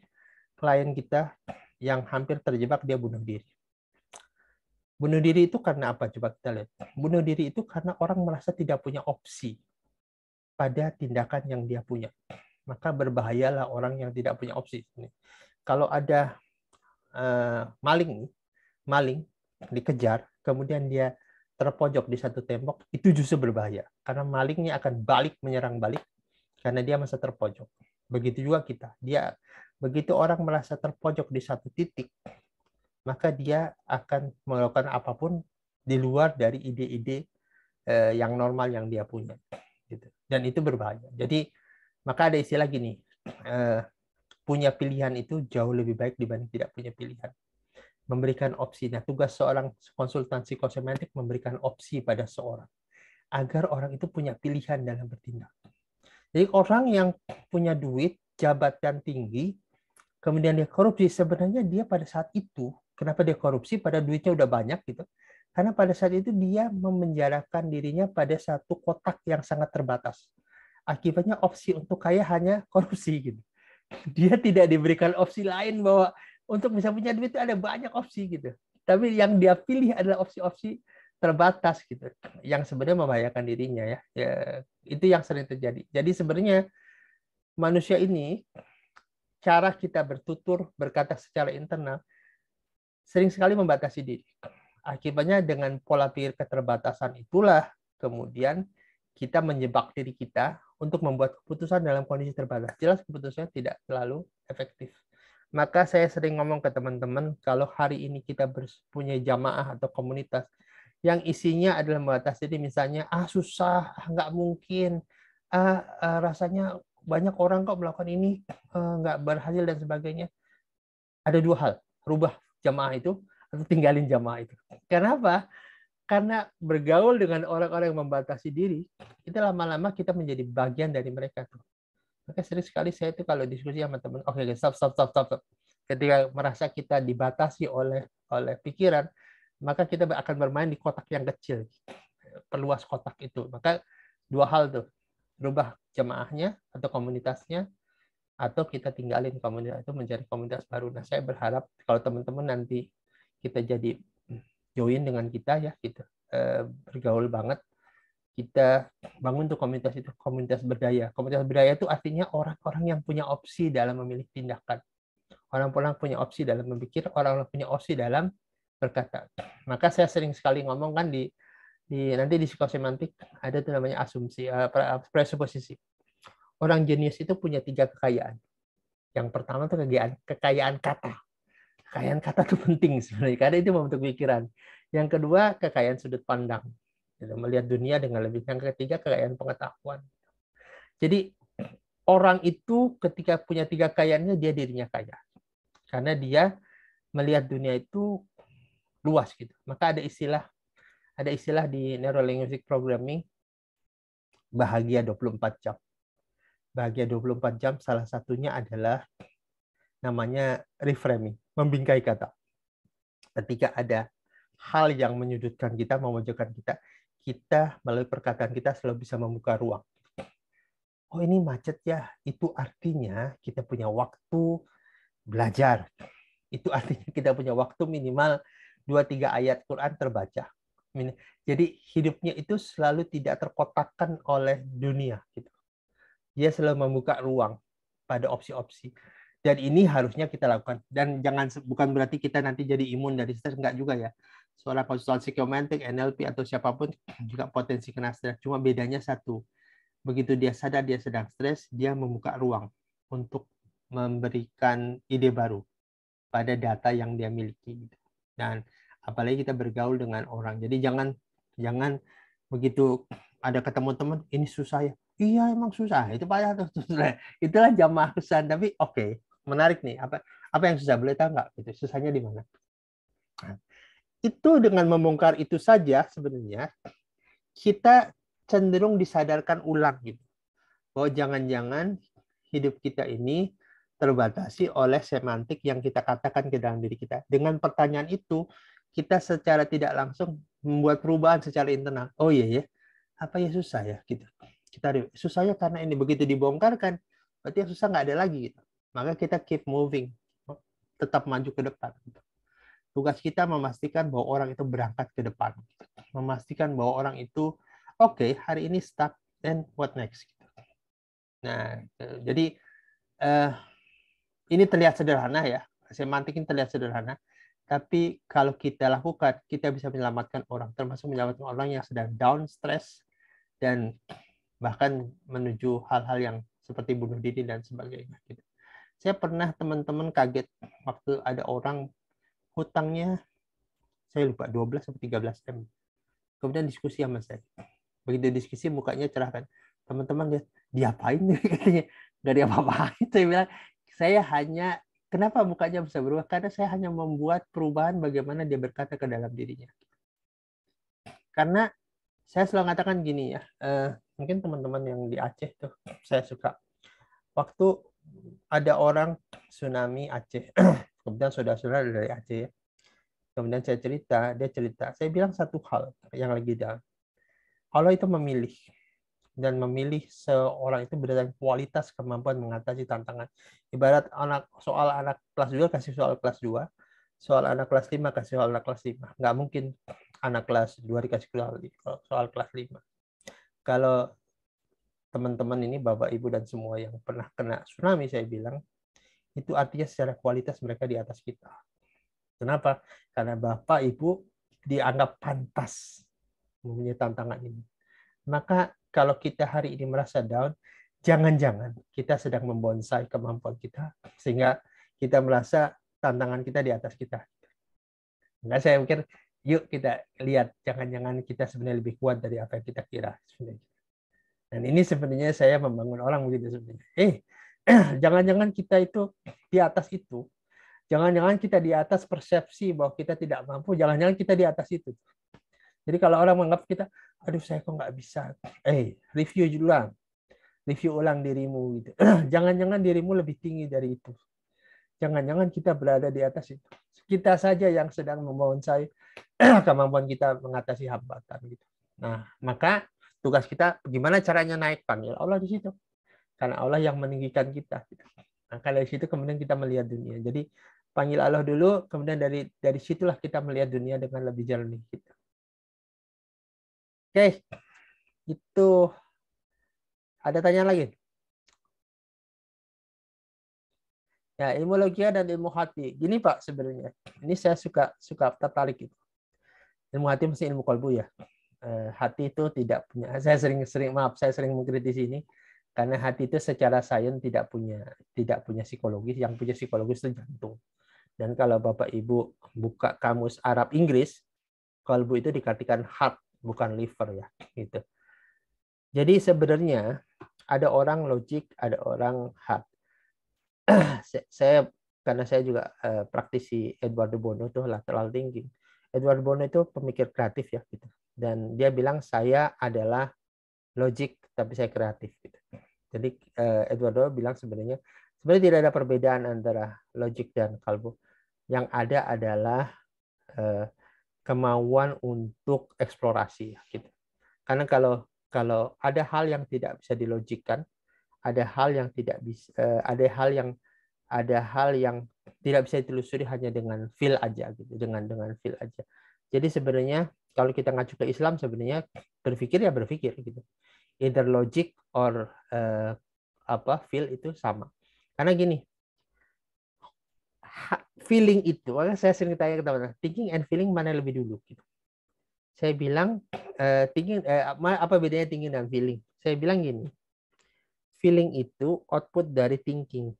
klien kita yang hampir terjebak, dia bunuh diri. Bunuh diri itu karena apa? Coba kita lihat. Bunuh diri itu karena orang merasa tidak punya opsi pada tindakan yang dia punya. Maka berbahayalah orang yang tidak punya opsi. Kalau ada maling dikejar, kemudian dia terpojok di satu tembok, itu justru berbahaya. Karena malingnya akan menyerang balik, karena dia masa terpojok. Begitu juga kita. Begitu orang merasa terpojok di satu titik, maka dia akan melakukan apapun di luar dari ide-ide yang normal yang dia punya. Dan itu berbahaya. Jadi, maka ada istilah gini, punya pilihan itu jauh lebih baik dibanding tidak punya pilihan. Memberikan opsi. Nah, tugas seorang konsultan psikosemantik memberikan opsi pada seorang, agar orang itu punya pilihan dalam bertindak. Jadi orang yang punya duit, jabatan tinggi, kemudian dia korupsi, sebenarnya dia pada saat itu, kenapa dia korupsi pada duitnya udah banyak gitu? Karena pada saat itu dia memenjarakan dirinya pada satu kotak yang sangat terbatas. Akibatnya opsi untuk kaya hanya korupsi gitu. Dia tidak diberikan opsi lain bahwa untuk bisa punya duit itu ada banyak opsi gitu. Tapi yang dia pilih adalah opsi-opsi terbatas gitu, yang sebenarnya membahayakan dirinya ya. Itu yang sering terjadi. Jadi sebenarnya manusia ini, cara kita bertutur, berkata secara internal, sering sekali membatasi diri. Akibatnya dengan pola pikir keterbatasan itulah kemudian kita menjebak diri kita untuk membuat keputusan dalam kondisi terbatas. Jelas keputusannya tidak selalu efektif. Maka saya sering ngomong ke teman-teman, kalau hari ini kita punya jamaah atau komunitas yang isinya adalah membatasi diri, misalnya, susah, nggak mungkin, rasanya banyak orang kok melakukan ini, nggak berhasil dan sebagainya. Ada dua hal, rubah jamaah itu atau tinggalin jamaah itu. Kenapa? Karena bergaul dengan orang-orang yang membatasi diri, itu lama-lama kita menjadi bagian dari mereka tuh. Maka sering sekali saya itu kalau diskusi sama teman, oke, stop. Ketika merasa kita dibatasi oleh pikiran, maka kita akan bermain di kotak yang kecil, perluas kotak itu. Maka dua hal tuh, rubah jamaahnya atau komunitasnya, atau kita tinggalin komunitas itu, mencari komunitas baru. Nah, saya berharap kalau teman-teman nanti kita jadi join dengan kita ya, gitu, bergaul banget, kita bangun tuh komunitas itu, komunitas berdaya. Komunitas berdaya itu artinya orang-orang yang punya opsi dalam memilih tindakan. Orang-orang punya opsi dalam memikir, orang-orang punya opsi dalam berkata. Maka saya sering sekali ngomong kan nanti di psikosemantik ada tuh namanya asumsi, presuposisi. Orang jenius itu punya 3 kekayaan. Yang pertama tuh kekayaan kata. Kekayaan kata itu penting sebenarnya, karena itu membentuk pikiran. Yang kedua, kekayaan sudut pandang. Melihat dunia dengan lebih. Yang ketiga, kekayaan pengetahuan. Jadi, orang itu ketika punya 3 kekayaannya, dia dirinya kaya. Karena dia melihat dunia itu luas gitu. Maka ada istilah di Neuro-Linguistic Programming, bahagia 24 jam. Bahagia 24 jam salah satunya adalah namanya reframing, membingkai kata. Ketika ada hal yang menyudutkan kita, memojokkan kita melalui perkataan kita selalu bisa membuka ruang. Oh, ini macet ya, itu artinya kita punya waktu belajar. Itu artinya kita punya waktu minimal 2-3 ayat Quran terbaca. Jadi hidupnya itu selalu tidak terkotakkan oleh dunia gitu. Dia selalu membuka ruang pada opsi-opsi. Dan ini harusnya kita lakukan. Dan bukan berarti kita nanti jadi imun dari stres, enggak juga ya. Seorang konsultan psikomantik, NLP atau siapapun juga potensi kena stres. Cuma bedanya satu. Begitu dia sadar dia sedang stres, dia membuka ruang untuk memberikan ide baru pada data yang dia miliki. Dan apalagi kita bergaul dengan orang. Jadi jangan begitu ada ketemu teman, ini susah ya. Iya emang susah, itu payah tuh. Itulah jamaah kesan. Tapi oke, menarik nih. Apa yang susah, boleh tahu nggak? Itu susahnya di mana? Itu dengan membongkar itu saja sebenarnya kita cenderung disadarkan ulang gitu. Bahwa jangan-jangan hidup kita ini terbatasi oleh semantik yang kita katakan ke dalam diri kita. Dengan pertanyaan itu, kita secara tidak langsung membuat perubahan secara internal. Oh iya ya, apa ya susah ya gitu. Kita susahnya karena ini, begitu dibongkarkan, berarti yang susah nggak ada lagi gitu. Maka kita keep moving, tetap maju ke depan. Tugas kita memastikan bahwa orang itu berangkat ke depan, memastikan bahwa orang itu oke, hari ini stuck, then what next? Nah, jadi ini terlihat sederhana ya, semantik ini terlihat sederhana, tapi kalau kita lakukan, kita bisa menyelamatkan orang, termasuk menyelamatkan orang yang sedang down, stress, dan bahkan menuju hal-hal yang seperti bunuh diri dan sebagainya. Saya pernah teman-teman kaget waktu ada orang hutangnya, saya lupa 12 atau 13 M. Kemudian diskusi sama saya. Begitu diskusi mukanya cerah kan. Teman-teman diapain nih katanya. Nggak diapa-apain. Saya bilang, saya hanya, kenapa mukanya bisa berubah? Karena saya hanya membuat perubahan bagaimana dia berkata ke dalam dirinya. Karena saya selalu mengatakan gini ya, mungkin teman-teman yang di Aceh tuh, saya suka. Waktu ada orang tsunami Aceh, kemudian saudara-saudara dari Aceh ya. Kemudian saya cerita, dia cerita. Saya bilang satu hal yang lagi dalam. Allah itu memilih. Dan memilih seorang itu berdasarkan kualitas kemampuan mengatasi tantangan. Ibarat soal anak kelas 2 kasih soal kelas 2, soal anak kelas 5 kasih soal anak kelas 5. Nggak mungkin anak kelas 2 dikasih soal kelas 5. Kalau teman-teman ini, Bapak, Ibu, dan semua yang pernah kena tsunami, saya bilang, itu artinya secara kualitas mereka di atas kita. Kenapa? Karena Bapak, Ibu dianggap pantas mempunyai tantangan ini. Maka kalau kita hari ini merasa down, jangan-jangan kita sedang membonsai kemampuan kita, sehingga kita merasa tantangan kita di atas kita. Nah, saya pikir, yuk kita lihat, jangan-jangan kita sebenarnya lebih kuat dari apa yang kita kira. Dan ini sebenarnya saya membangun orang begitu sebenarnya. Jangan-jangan kita itu di atas itu. Jangan-jangan kita di atas persepsi bahwa kita tidak mampu. Jangan-jangan kita di atas itu. Jadi kalau orang menganggap kita, aduh saya kok nggak bisa. Review ulang. Review ulang dirimu. Gitu. Jangan-jangan dirimu lebih tinggi dari itu. Jangan-jangan kita berada di atas itu. Kita saja yang sedang membonsai kemampuan kita mengatasi hambatan. Gitu. Nah, maka tugas kita gimana caranya naik, panggil Allah di situ. Karena Allah yang meninggikan kita. Nah, dari situ kemudian kita melihat dunia. Jadi panggil Allah dulu, kemudian dari situlah kita melihat dunia dengan lebih jernih. Gitu. Oke, itu ada tanya lagi? Ya, ilmu logika dan ilmu hati. Gini Pak sebenarnya. Ini saya suka tertarik itu. Ilmu hati mesti ilmu kalbu ya. Hati itu tidak punya. Saya sering mengkritisi ini karena hati itu secara sains tidak punya psikologis. Yang punya psikologis itu jantung. Dan kalau Bapak Ibu buka kamus Arab Inggris, kalbu itu dikatakan heart, bukan liver ya, gitu. Jadi sebenarnya ada orang logik, ada orang heart. Karena saya juga praktisi Eduardo Bono itu lateral thinking. Eduardo Bono itu pemikir kreatif ya, gitu. Dan dia bilang saya adalah logik tapi saya kreatif. Gitu. Jadi Eduardo bilang sebenarnya tidak ada perbedaan antara logik dan kalbu. Yang ada adalah kemauan untuk eksplorasi. Gitu. Karena kalau ada hal yang tidak bisa dilogikkan, ada hal yang tidak bisa, ada hal yang tidak bisa ditelusuri hanya dengan feel aja gitu, dengan feel aja. Jadi sebenarnya kalau kita ngacu ke Islam sebenarnya berpikir ya berpikir gitu. Either logic or feel itu sama. Karena gini, feeling itu, saya sering tanya ke teman-teman, thinking and feeling mana lebih dulu gitu. Saya bilang thinking apa bedanya thinking dan feeling? Saya bilang gini, feeling itu output dari thinking.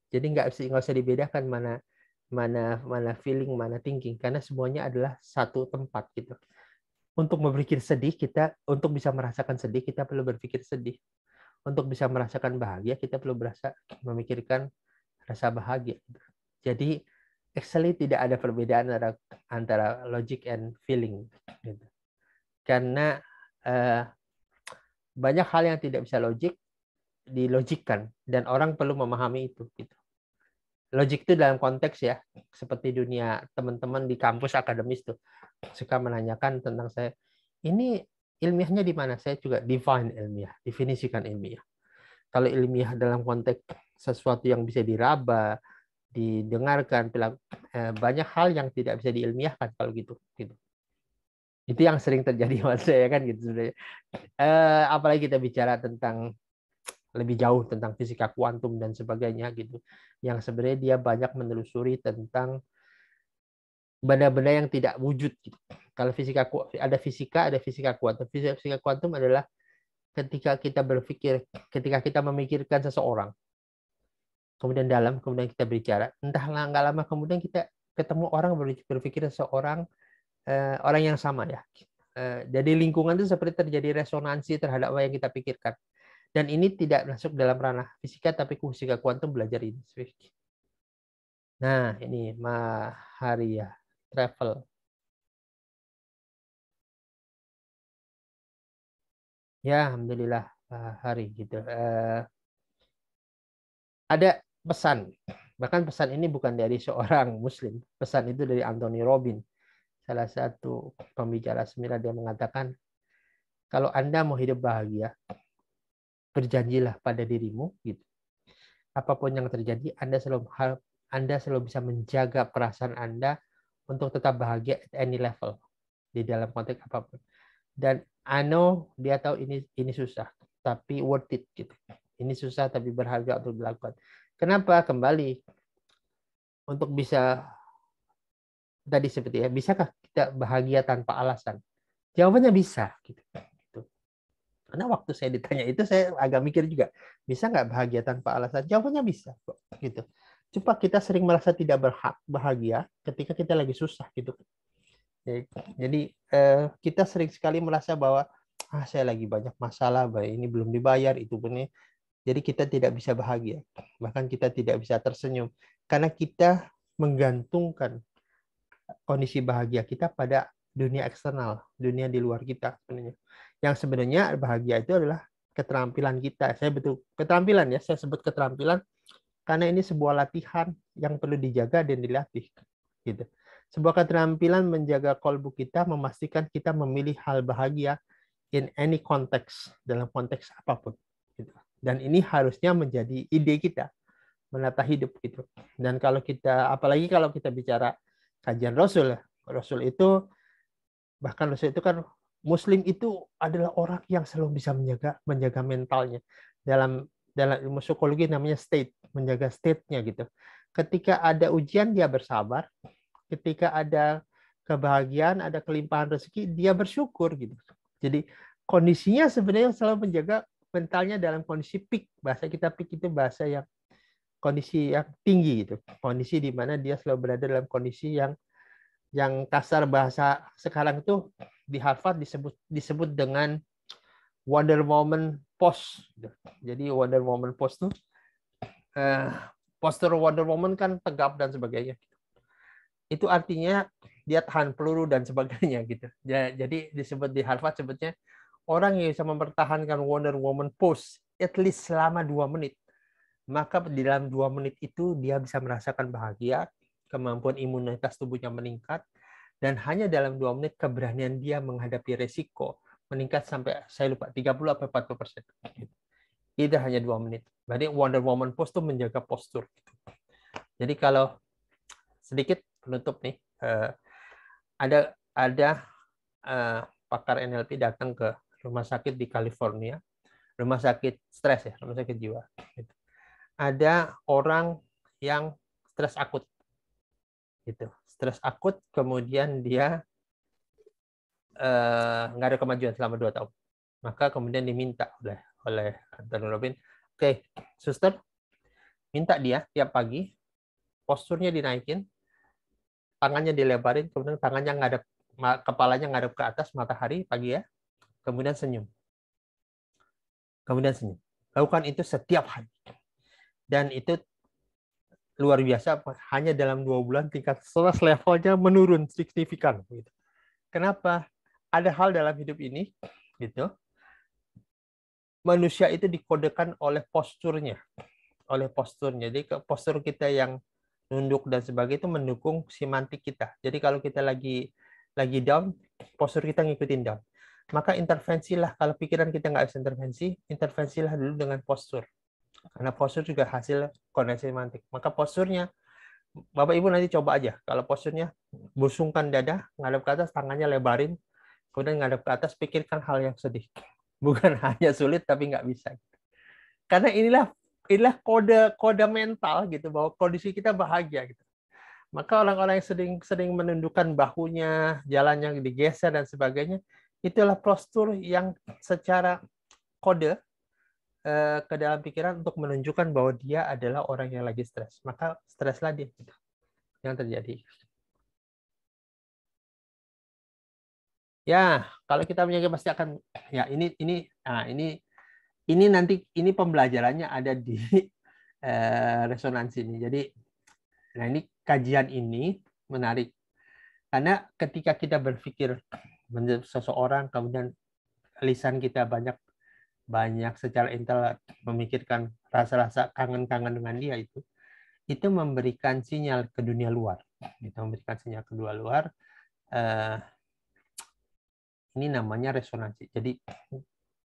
Jadi nggak usah dibedakan mana feeling, mana thinking, karena semuanya adalah satu tempat gitu. Untuk berpikir sedih, untuk bisa merasakan sedih, kita perlu berpikir sedih. Untuk bisa merasakan bahagia, kita perlu memikirkan rasa bahagia. Jadi, actually tidak ada perbedaan antara logic and feeling. Gitu. Karena banyak hal yang tidak bisa dilogikkan, dan orang perlu memahami itu. Gitu. Logik itu dalam konteks ya, seperti dunia teman-teman di kampus akademis tuh suka menanyakan tentang saya, ini ilmiahnya di mana? Saya juga define ilmiah, definisikan ilmiah. Kalau ilmiah dalam konteks sesuatu yang bisa diraba, didengarkan, banyak hal yang tidak bisa diilmiahkan kalau gitu. Itu yang sering terjadi sama saya kan gitu sebenarnya. Apalagi kita bicara tentang lebih jauh tentang fisika kuantum dan sebagainya gitu, yang sebenarnya dia banyak menelusuri tentang benda-benda yang tidak wujud gitu. Kalau ada fisika kuantum. Fisika kuantum adalah ketika kita memikirkan seseorang, kemudian kemudian kita bicara, entah nggak lama kemudian kita ketemu orang berpikir seseorang orang yang sama ya. Jadi lingkungan itu seperti terjadi resonansi terhadap apa yang kita pikirkan. Dan ini tidak masuk dalam ranah fisika, tapi fisika kuantum belajar ini. Nah, ini Maharia Travel. Ya, alhamdulillah Hari gitu. Ada pesan, bahkan pesan ini bukan dari seorang Muslim. Pesan itu dari Anthony Robbins, salah satu pembicara seminar. Dia mengatakan, kalau Anda mau hidup bahagia, berjanjilah pada dirimu gitu. Apapun yang terjadi, Anda selalu bisa menjaga perasaan Anda untuk tetap bahagia at any level di dalam konteks apapun. Dan I know dia tahu ini susah, tapi worth it gitu. Ini susah tapi berharga untuk dilakukan. Kenapa? Kembali untuk bisa tadi seperti ya, bisakah kita bahagia tanpa alasan? Jawabannya bisa gitu. Karena waktu saya ditanya itu saya agak mikir juga, bisa nggak bahagia tanpa alasan? Jawabannya bisa kok gitu. Cuma kita sering merasa tidak bahagia ketika kita lagi susah gitu. Jadi kita sering sekali merasa bahwa saya lagi banyak masalah, ini belum dibayar, itu benar. Jadi kita tidak bisa bahagia, bahkan kita tidak bisa tersenyum karena kita menggantungkan kondisi bahagia kita pada dunia eksternal, dunia di luar kita sebenarnya. Yang sebenarnya bahagia itu adalah keterampilan kita. Keterampilan ya, saya sebut keterampilan karena ini sebuah latihan yang perlu dijaga dan dilatih. Gitu. Sebuah keterampilan menjaga kolbu kita, memastikan kita memilih hal bahagia in any context, dalam konteks apapun. Gitu. Dan ini harusnya menjadi ide kita menata hidup gitu. Dan apalagi kalau kita bicara kajian Rasul itu, bahkan Rasul itu kan Muslim itu adalah orang yang selalu bisa menjaga mentalnya. Dalam ilmu psikologi namanya menjaga state-nya gitu. Ketika ada ujian dia bersabar, ketika ada kebahagiaan, ada kelimpahan rezeki, dia bersyukur gitu. Jadi kondisinya sebenarnya selalu menjaga mentalnya dalam kondisi peak. Bahasa kita peak itu bahasa yang kondisi yang tinggi gitu. Kondisi di mana dia selalu berada dalam kondisi yang kasar bahasa sekarang itu di Harvard disebut dengan Wonder Woman pose. Jadi Wonder Woman pose itu postur Wonder Woman kan tegap dan sebagainya. Itu artinya dia tahan peluru dan sebagainya gitu. Jadi disebut di Harvard sebutnya orang yang bisa mempertahankan Wonder Woman pose at least selama 2 menit. Maka di dalam 2 menit itu dia bisa merasakan bahagia, kemampuan imunitas tubuhnya meningkat, dan hanya dalam 2 menit keberanian dia menghadapi resiko meningkat sampai, saya lupa, 30-40%. Itu hanya 2 menit. Berarti Wonder Woman pose itu menjaga postur. Jadi kalau sedikit penutup nih, ada pakar NLP datang ke rumah sakit di California, rumah sakit stres ya, rumah sakit jiwa. Ada orang yang stres akut, gitu. Stres akut, kemudian dia nggak ada kemajuan selama 2 tahun. Maka kemudian diminta oleh Anthony Robbins, oke, suster, minta dia tiap pagi posturnya dinaikin, tangannya dilebarin, kemudian tangannya ngadep, kepalanya ngadep ke atas matahari pagi ya, kemudian senyum. Kemudian senyum. Lakukan itu setiap hari. Dan itu luar biasa, hanya dalam 2 bulan tingkat stres levelnya menurun signifikan. Kenapa? Ada hal dalam hidup ini, gitu. Manusia itu dikodekan oleh posturnya. Jadi postur kita yang nunduk dan sebagainya itu mendukung simantik kita. Jadi kalau kita lagi down, postur kita ngikutin down. Maka intervensilah, kalau pikiran kita nggak bisa intervensilah dulu dengan postur. Karena postur juga hasil koneksi simantik. Maka posturnya, Bapak Ibu nanti coba aja. Kalau posturnya busungkan dada, ngadep ke atas, tangannya lebarin, kemudian ngadep ke atas, pikirkan hal yang sedih. Bukan hanya sulit, tapi nggak bisa. Karena inilah kode mental gitu, bahwa kondisi kita bahagia gitu. Maka orang-orang yang sering menundukkan bahunya, jalannya digeser dan sebagainya, itulah postur yang secara kode ke dalam pikiran untuk menunjukkan bahwa dia adalah orang yang lagi stres. Maka streslah dia gitu, yang terjadi. Ya, kalau kita menyangka pasti akan, ya ini nanti pembelajarannya ada di resonansi ini. Jadi, nah ini kajian ini menarik karena ketika kita berpikir menjadi seseorang, kemudian lisan kita banyak secara intelek memikirkan rasa-rasa kangen-kangen dengan dia, itu memberikan sinyal ke dunia luar. Memberikan sinyal ke dunia luar. Ini namanya resonansi. Jadi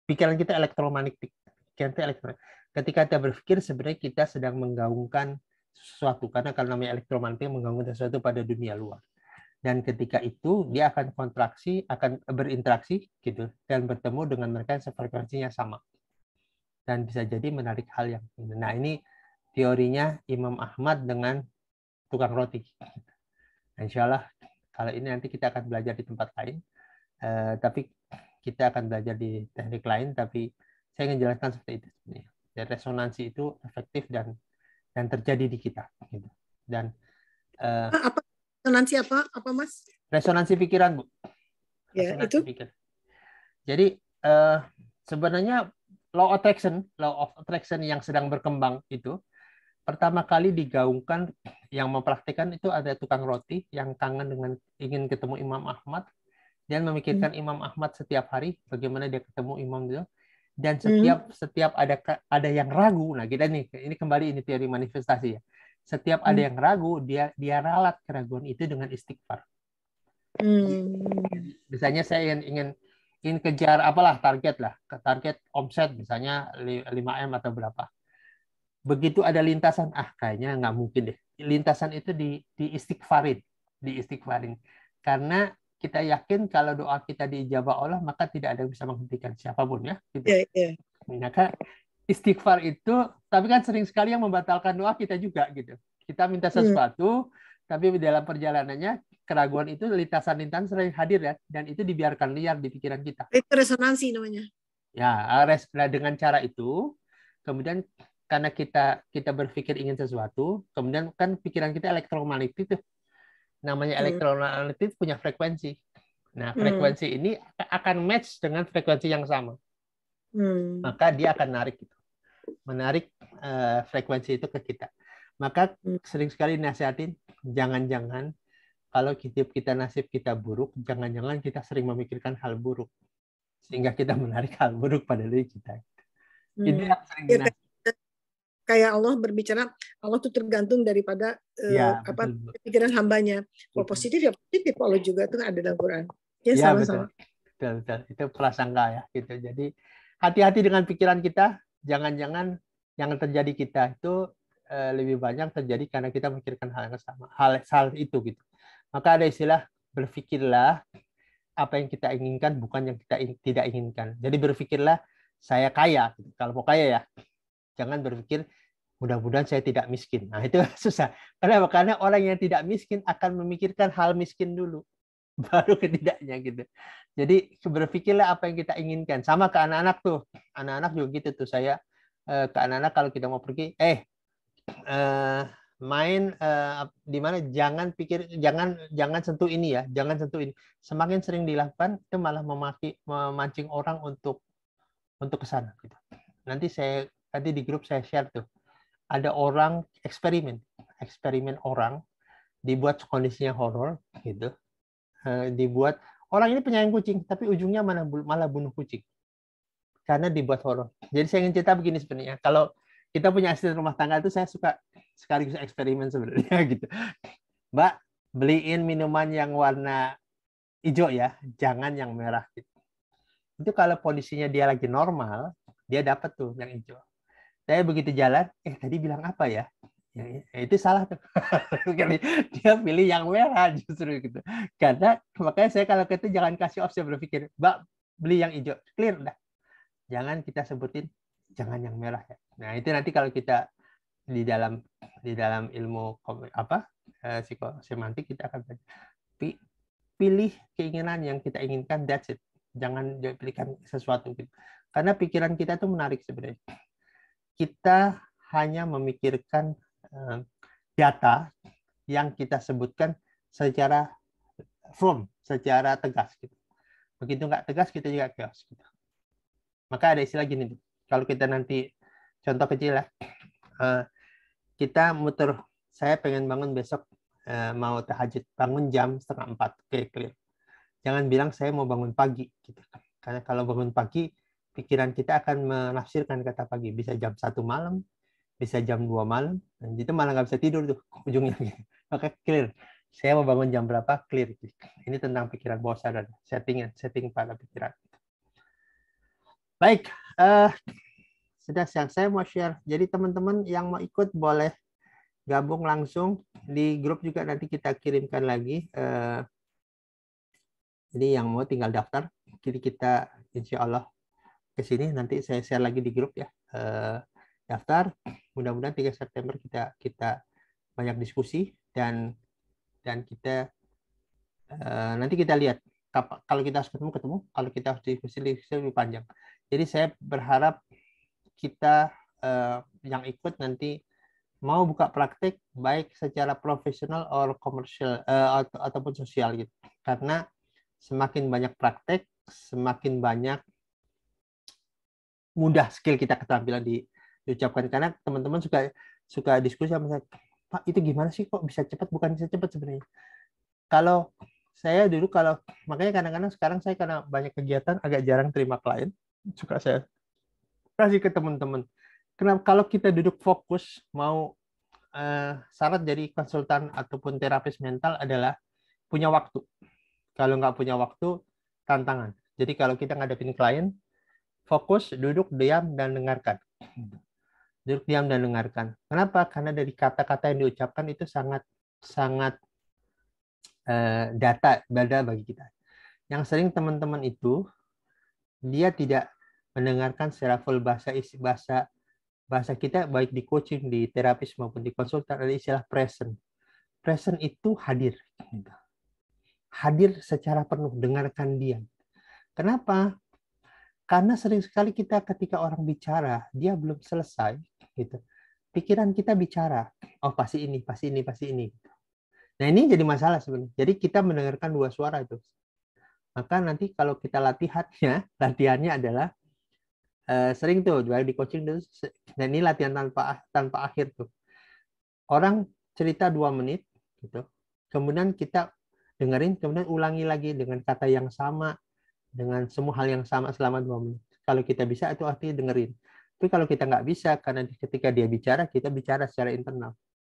pikiran kita elektromagnetik. Ketika kita berpikir, sebenarnya kita sedang menggaungkan sesuatu, karena kalau namanya elektromagnetik menggaungkan sesuatu pada dunia luar. Dan ketika itu dia akan kontraksi, akan berinteraksi gitu, dan bertemu dengan mereka yang frekuensinya sama. Dan bisa jadi menarik hal yang ini. Nah, ini teorinya Imam Ahmad dengan tukang roti. Insya Allah kalau ini nanti kita akan belajar di tempat lain. Tapi kita akan belajar di teknik lain, tapi saya ingin jelaskan seperti itu. Dan resonansi itu efektif dan terjadi di kita. Gitu. Dan apa resonansi apa Mas? Resonansi pikiran, Bu. Ya, itu. Pikiran. Jadi sebenarnya law of attraction yang sedang berkembang itu pertama kali digaungkan, yang mempraktikkan itu ada tukang roti yang kangen dengan ingin ketemu Imam Ahmad. Dan memikirkan Imam Ahmad setiap hari, bagaimana dia ketemu Imam itu. Dan setiap ada yang ragu, nah kita ini kembali ini teori manifestasi ya. Setiap ada yang ragu, dia ralat keraguan itu dengan istighfar. Misalnya saya ingin kejar apalah target omset misalnya 5M atau berapa. Begitu ada lintasan, kayaknya nggak mungkin deh. Lintasan itu diistighfarin. Karena kita yakin kalau doa kita diijabah Allah, maka tidak ada yang bisa menghentikan siapapun ya. Gitu. Yeah. Maka istighfar itu, tapi kan sering sekali yang membatalkan doa kita juga gitu. Kita minta sesuatu, tapi dalam perjalanannya keraguan itu lintasan-lintasan sering hadir ya, dan itu dibiarkan liar di pikiran kita. Itu resonansi namanya. Ya, dengan cara itu, kemudian karena kita berpikir ingin sesuatu, kemudian kan pikiran kita elektromagnetik itu. Namanya elektromagnetik punya frekuensi. Nah, frekuensi ini akan match dengan frekuensi yang sama. Maka dia akan menarik frekuensi itu ke kita. Maka sering sekali nasihatin, jangan-jangan kalau hidup kita, nasib kita buruk, jangan-jangan kita sering memikirkan hal buruk. Sehingga kita menarik hal buruk pada diri kita. Itu yang sering dinasihatin. Kayak Allah berbicara, Allah itu tergantung daripada pikiran hambanya. Kalau positif ya positif, Allah juga itu ada dalam Quran. Ya, sama-sama. Betul. Itu prasangka ya gitu. Jadi hati-hati dengan pikiran kita, jangan-jangan yang terjadi kita itu lebih banyak terjadi karena kita memikirkan hal yang sama, hal itu gitu. Maka ada istilah berpikirlah apa yang kita inginkan, bukan yang kita tidak inginkan. Jadi berpikirlah saya kaya. Kalau mau kaya ya, jangan berpikir mudah-mudahan saya tidak miskin. Nah itu susah. Kenapa? Karena orang yang tidak miskin akan memikirkan hal miskin dulu, baru ke tidaknya gitu. Jadi berpikirlah apa yang kita inginkan. Sama ke anak-anak tuh. Anak-anak juga gitu tuh. Saya ke anak-anak kalau kita mau pergi, main di mana, jangan pikir, jangan sentuh ini ya, jangan sentuh ini. Semakin sering dilakukan itu malah memancing orang untuk ke sana gitu. Nanti di grup saya share tuh, ada orang eksperimen orang dibuat kondisinya horor gitu, dibuat orang ini penyayang kucing tapi ujungnya malah bunuh kucing karena dibuat horor. Jadi saya ingin cerita begini sebenarnya, kalau kita punya asisten rumah tangga itu saya suka sekaligus eksperimen sebenarnya gitu. Mbak, beliin minuman yang warna hijau ya, jangan yang merah gitu. Itu kalau kondisinya dia lagi normal, dia dapat tuh yang hijau. Saya begitu jalan, tadi bilang apa ya? Itu salah tuh. Dia pilih yang merah justru gitu. Karena makanya saya kalau itu jangan kasih opsi berpikir, Mbak beli yang hijau, clear udah. Jangan kita sebutin jangan yang merah ya. Nah, itu nanti kalau kita di dalam ilmu psikosemantik kita akan pilih keinginan yang kita inginkan, that's it. Jangan pilihkan sesuatu gitu. Karena pikiran kita itu menarik sebenarnya. Kita hanya memikirkan data yang kita sebutkan secara firm, secara tegas gitu. Begitu nggak tegas kita juga chaos gitu. Maka ada istilah gini, kalau kita nanti contoh kecil ya, kita muter, saya pengen bangun besok mau tahajud, bangun jam 3:30, oke, clear. Jangan bilang saya mau bangun pagi gitu. Karena kalau bangun pagi pikiran kita akan menafsirkan kata pagi, bisa jam 1 malam, bisa jam 2 malam, dan itu malah nggak bisa tidur tuh ujungnya. Oke, clear. Saya mau bangun jam berapa, clear. Ini tentang pikiran bawah sadar, setting pada pikiran. Baik, sudah yang saya mau share. Jadi teman-teman yang mau ikut boleh gabung langsung di grup juga, nanti kita kirimkan lagi. Jadi yang mau tinggal daftar. Jadi kita insya Allah ke sini, nanti saya share lagi di grup ya. Daftar. Mudah-mudahan 3 September kita banyak diskusi dan kita nanti kita lihat kalau kita harus ketemu, kalau kita harus diskusi lebih panjang. Jadi saya berharap kita yang ikut nanti mau buka praktek baik secara profesional atau komersial ataupun sosial gitu. Karena semakin banyak praktek, semakin banyak mudah skill kita, keterampilan diucapkan. Karena teman-teman suka diskusi sama saya, Pak itu gimana sih kok bisa cepat? Bukan bisa cepat sebenarnya. Kalau saya dulu makanya kadang-kadang sekarang saya karena banyak kegiatan agak jarang terima klien, suka saya kasih ke teman-teman. Kenapa? Kalau kita duduk fokus mau syarat jadi konsultan ataupun terapis mental adalah punya waktu. Kalau nggak punya waktu, tantangan. Jadi kalau kita ngadepin klien, fokus, duduk, diam, dan dengarkan. Duduk, diam, dan dengarkan. Kenapa? Karena dari kata-kata yang diucapkan itu sangat data bagi kita. Yang sering teman-teman itu dia tidak mendengarkan secara full bahasa kita, baik di coaching, di terapis maupun di konsultan, ada istilah present. Present itu hadir. Hadir secara penuh, dengarkan dia. Kenapa? Karena sering sekali kita ketika orang bicara, dia belum selesai gitu. Pikiran kita bicara, oh pasti ini. Nah, ini jadi masalah sebenarnya. Jadi kita mendengarkan dua suara itu. Maka nanti kalau kita latihannya adalah sering tuh di coaching tuh, dan ini latihan tanpa akhir tuh. Orang cerita 2 menit gitu. Kemudian kita dengerin, kemudian ulangi lagi dengan kata yang sama, dengan semua hal yang sama selama 2 menit. Kalau kita bisa itu artinya dengerin. Tapi kalau kita nggak bisa, karena ketika dia bicara, kita bicara secara internal.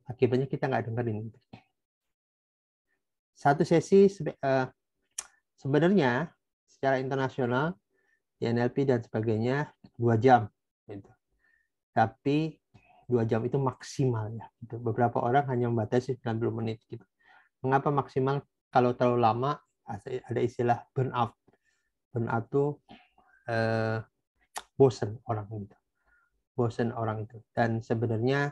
Akibatnya kita nggak dengerin. Satu sesi sebenarnya secara internasional di NLP dan sebagainya 2 jam gitu. Tapi 2 jam itu maksimal ya gitu. Beberapa orang hanya membatasi 90 menit gitu. Mengapa maksimal? Kalau terlalu lama Ada istilah burnout. Burnout itu bosen orang gitu. Bosen orang itu. Dan sebenarnya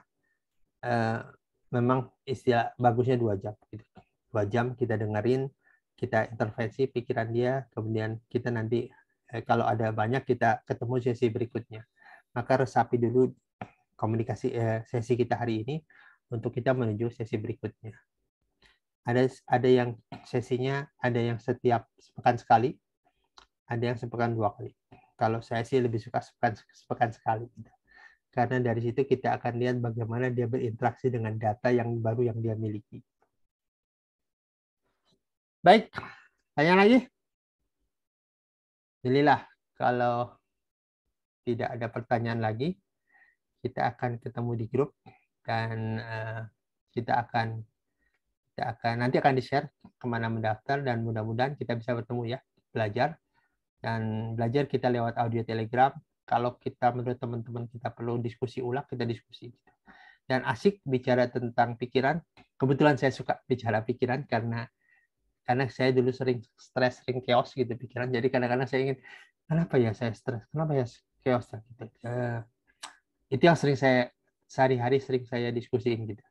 memang istilah bagusnya 2 jam gitu. 2 jam kita dengerin, kita intervensi pikiran dia, kemudian kita nanti kalau ada banyak kita ketemu sesi berikutnya. Maka resapi dulu komunikasi sesi kita hari ini untuk kita menuju sesi berikutnya. Ada yang sesinya ada yang setiap sepekan sekali, ada yang sepekan 2 kali. Kalau saya sih lebih suka sepekan sekali. Karena dari situ kita akan lihat bagaimana dia berinteraksi dengan data yang baru yang dia miliki. Baik, tanya lagi? Alhamdulillah, kalau tidak ada pertanyaan lagi, kita akan ketemu di grup dan kita akan nanti akan di-share kemana mendaftar dan mudah-mudahan kita bisa bertemu ya, belajar kita lewat audio Telegram. Kalau kita menurut teman-teman kita perlu diskusi ulang, kita diskusi. Dan asik bicara tentang pikiran. Kebetulan saya suka bicara pikiran karena saya dulu sering stres, sering chaos gitu pikiran. Jadi kadang-kadang saya ingin, kenapa ya saya stres? Kenapa ya chaos gitu? Itu yang sering saya sehari-hari sering saya diskusiin gitu.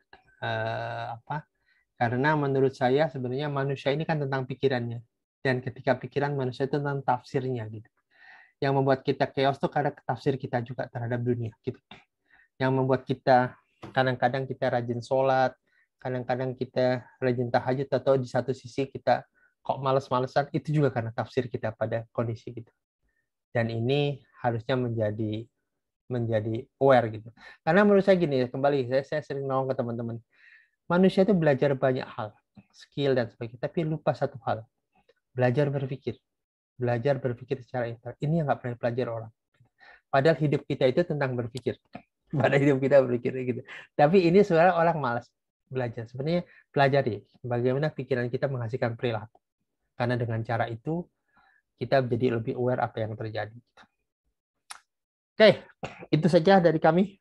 Karena menurut saya sebenarnya manusia ini kan tentang pikirannya. Dan ketika pikiran manusia itu tentang tafsirnya gitu. Yang membuat kita chaos itu karena tafsir kita juga terhadap dunia gitu. Yang membuat kita kadang-kadang kita rajin sholat, kadang-kadang kita rajin tahajud, atau di satu sisi kita kok males-malesan, itu juga karena tafsir kita pada kondisi gitu. Dan ini harusnya menjadi aware gitu. Karena menurut saya gini, kembali saya sering ngomong ke teman-teman, manusia itu belajar banyak hal, skill dan sebagainya, tapi lupa satu hal, belajar berpikir secara intelektual. Ini yang nggak pernah belajar orang. Padahal hidup kita itu tentang berpikir. Pada hidup kita berpikir gitu. Tapi ini sebenarnya orang malas belajar. Sebenarnya pelajari bagaimana pikiran kita menghasilkan perilaku. Karena dengan cara itu kita jadi lebih aware apa yang terjadi. Oke, itu saja dari kami.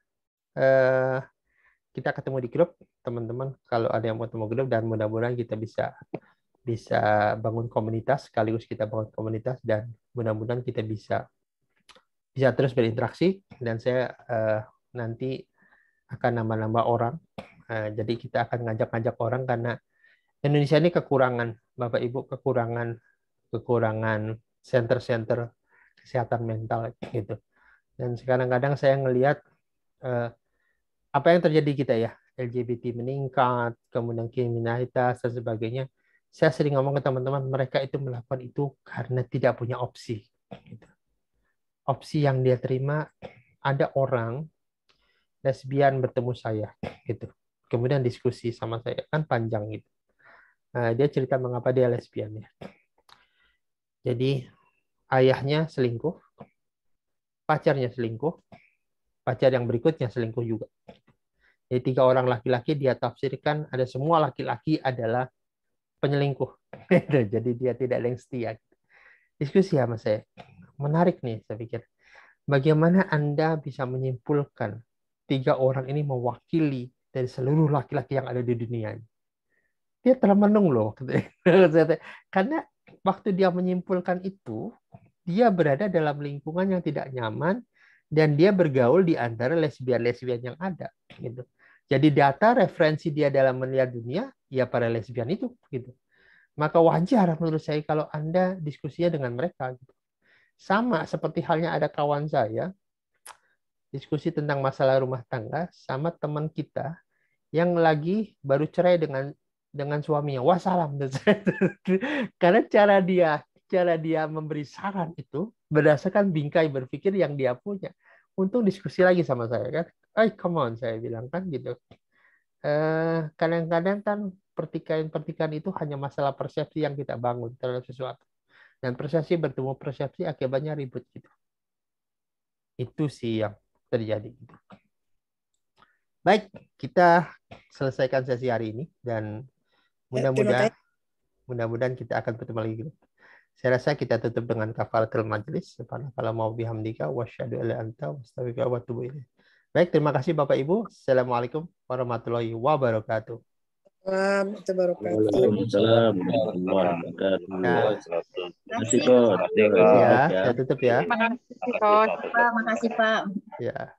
Kita ketemu di grup, teman-teman. Kalau ada yang mau ketemu grup, dan mudah-mudahan kita bisa bangun komunitas, sekaligus kita bangun komunitas, dan mudah-mudahan kita bisa terus berinteraksi. Dan saya nanti akan nambah-nambah orang. Jadi kita akan ngajak-ngajak orang karena Indonesia ini kekurangan, Bapak Ibu, kekurangan center-center kesehatan mental gitu. Dan kadang-kadang saya ngelihat apa yang terjadi kita ya, LGBT meningkat, kemudian kriminalitas dan sebagainya. Saya sering ngomong ke teman-teman, mereka itu melakukan itu karena tidak punya opsi. Gitu. Opsi yang dia terima, ada orang lesbian bertemu saya gitu. Kemudian diskusi sama saya kan panjang gitu. Dia cerita mengapa dia lesbian ya. Jadi ayahnya selingkuh, pacarnya selingkuh, pacar yang berikutnya selingkuh juga. Jadi 3 orang laki-laki dia tafsirkan ada semua laki-laki adalah penyelingkuh. Jadi dia tidak ada yang setia. Diskusi sama saya. Menarik nih saya pikir. Bagaimana Anda bisa menyimpulkan 3 orang ini mewakili dari seluruh laki-laki yang ada di dunia ini? Dia termenung loh. Karena waktu dia menyimpulkan itu, dia berada dalam lingkungan yang tidak nyaman dan dia bergaul di antara lesbian-lesbian yang ada. Gitu. Jadi data referensi dia dalam melihat dunia, ya para lesbian itu. Gitu. Maka wajar menurut saya kalau Anda diskusinya dengan mereka. Gitu. Sama seperti halnya ada kawan saya, diskusi tentang masalah rumah tangga sama teman kita yang lagi baru cerai dengan suaminya. Wassalam. Karena cara dia memberi saran itu berdasarkan bingkai berpikir yang dia punya. Untung diskusi lagi sama saya kan. Come on, saya bilang kan gitu. Kadang-kadang kan pertikaian itu hanya masalah persepsi yang kita bangun terhadap sesuatu. Dan persepsi bertemu persepsi akibatnya ribut gitu. Itu sih yang terjadi. Baik, kita selesaikan sesi hari ini dan mudah-mudahan kita akan bertemu lagi. Saya rasa kita tutup dengan kafaratul majlis. Subhanallah mau bihamdika wasyhadu alla anta wastaghfiruka wa atubu ilaik. Baik, terima kasih Bapak Ibu. Assalamualaikum warahmatullahi wabarakatuh. Waalaikumsalam warahmatullahi wabarakatuh. Ya. Terima kasih, Coach. Ya, saya tutup ya. Terima kasih, Coach. Pak, makasih, Pak. Ya.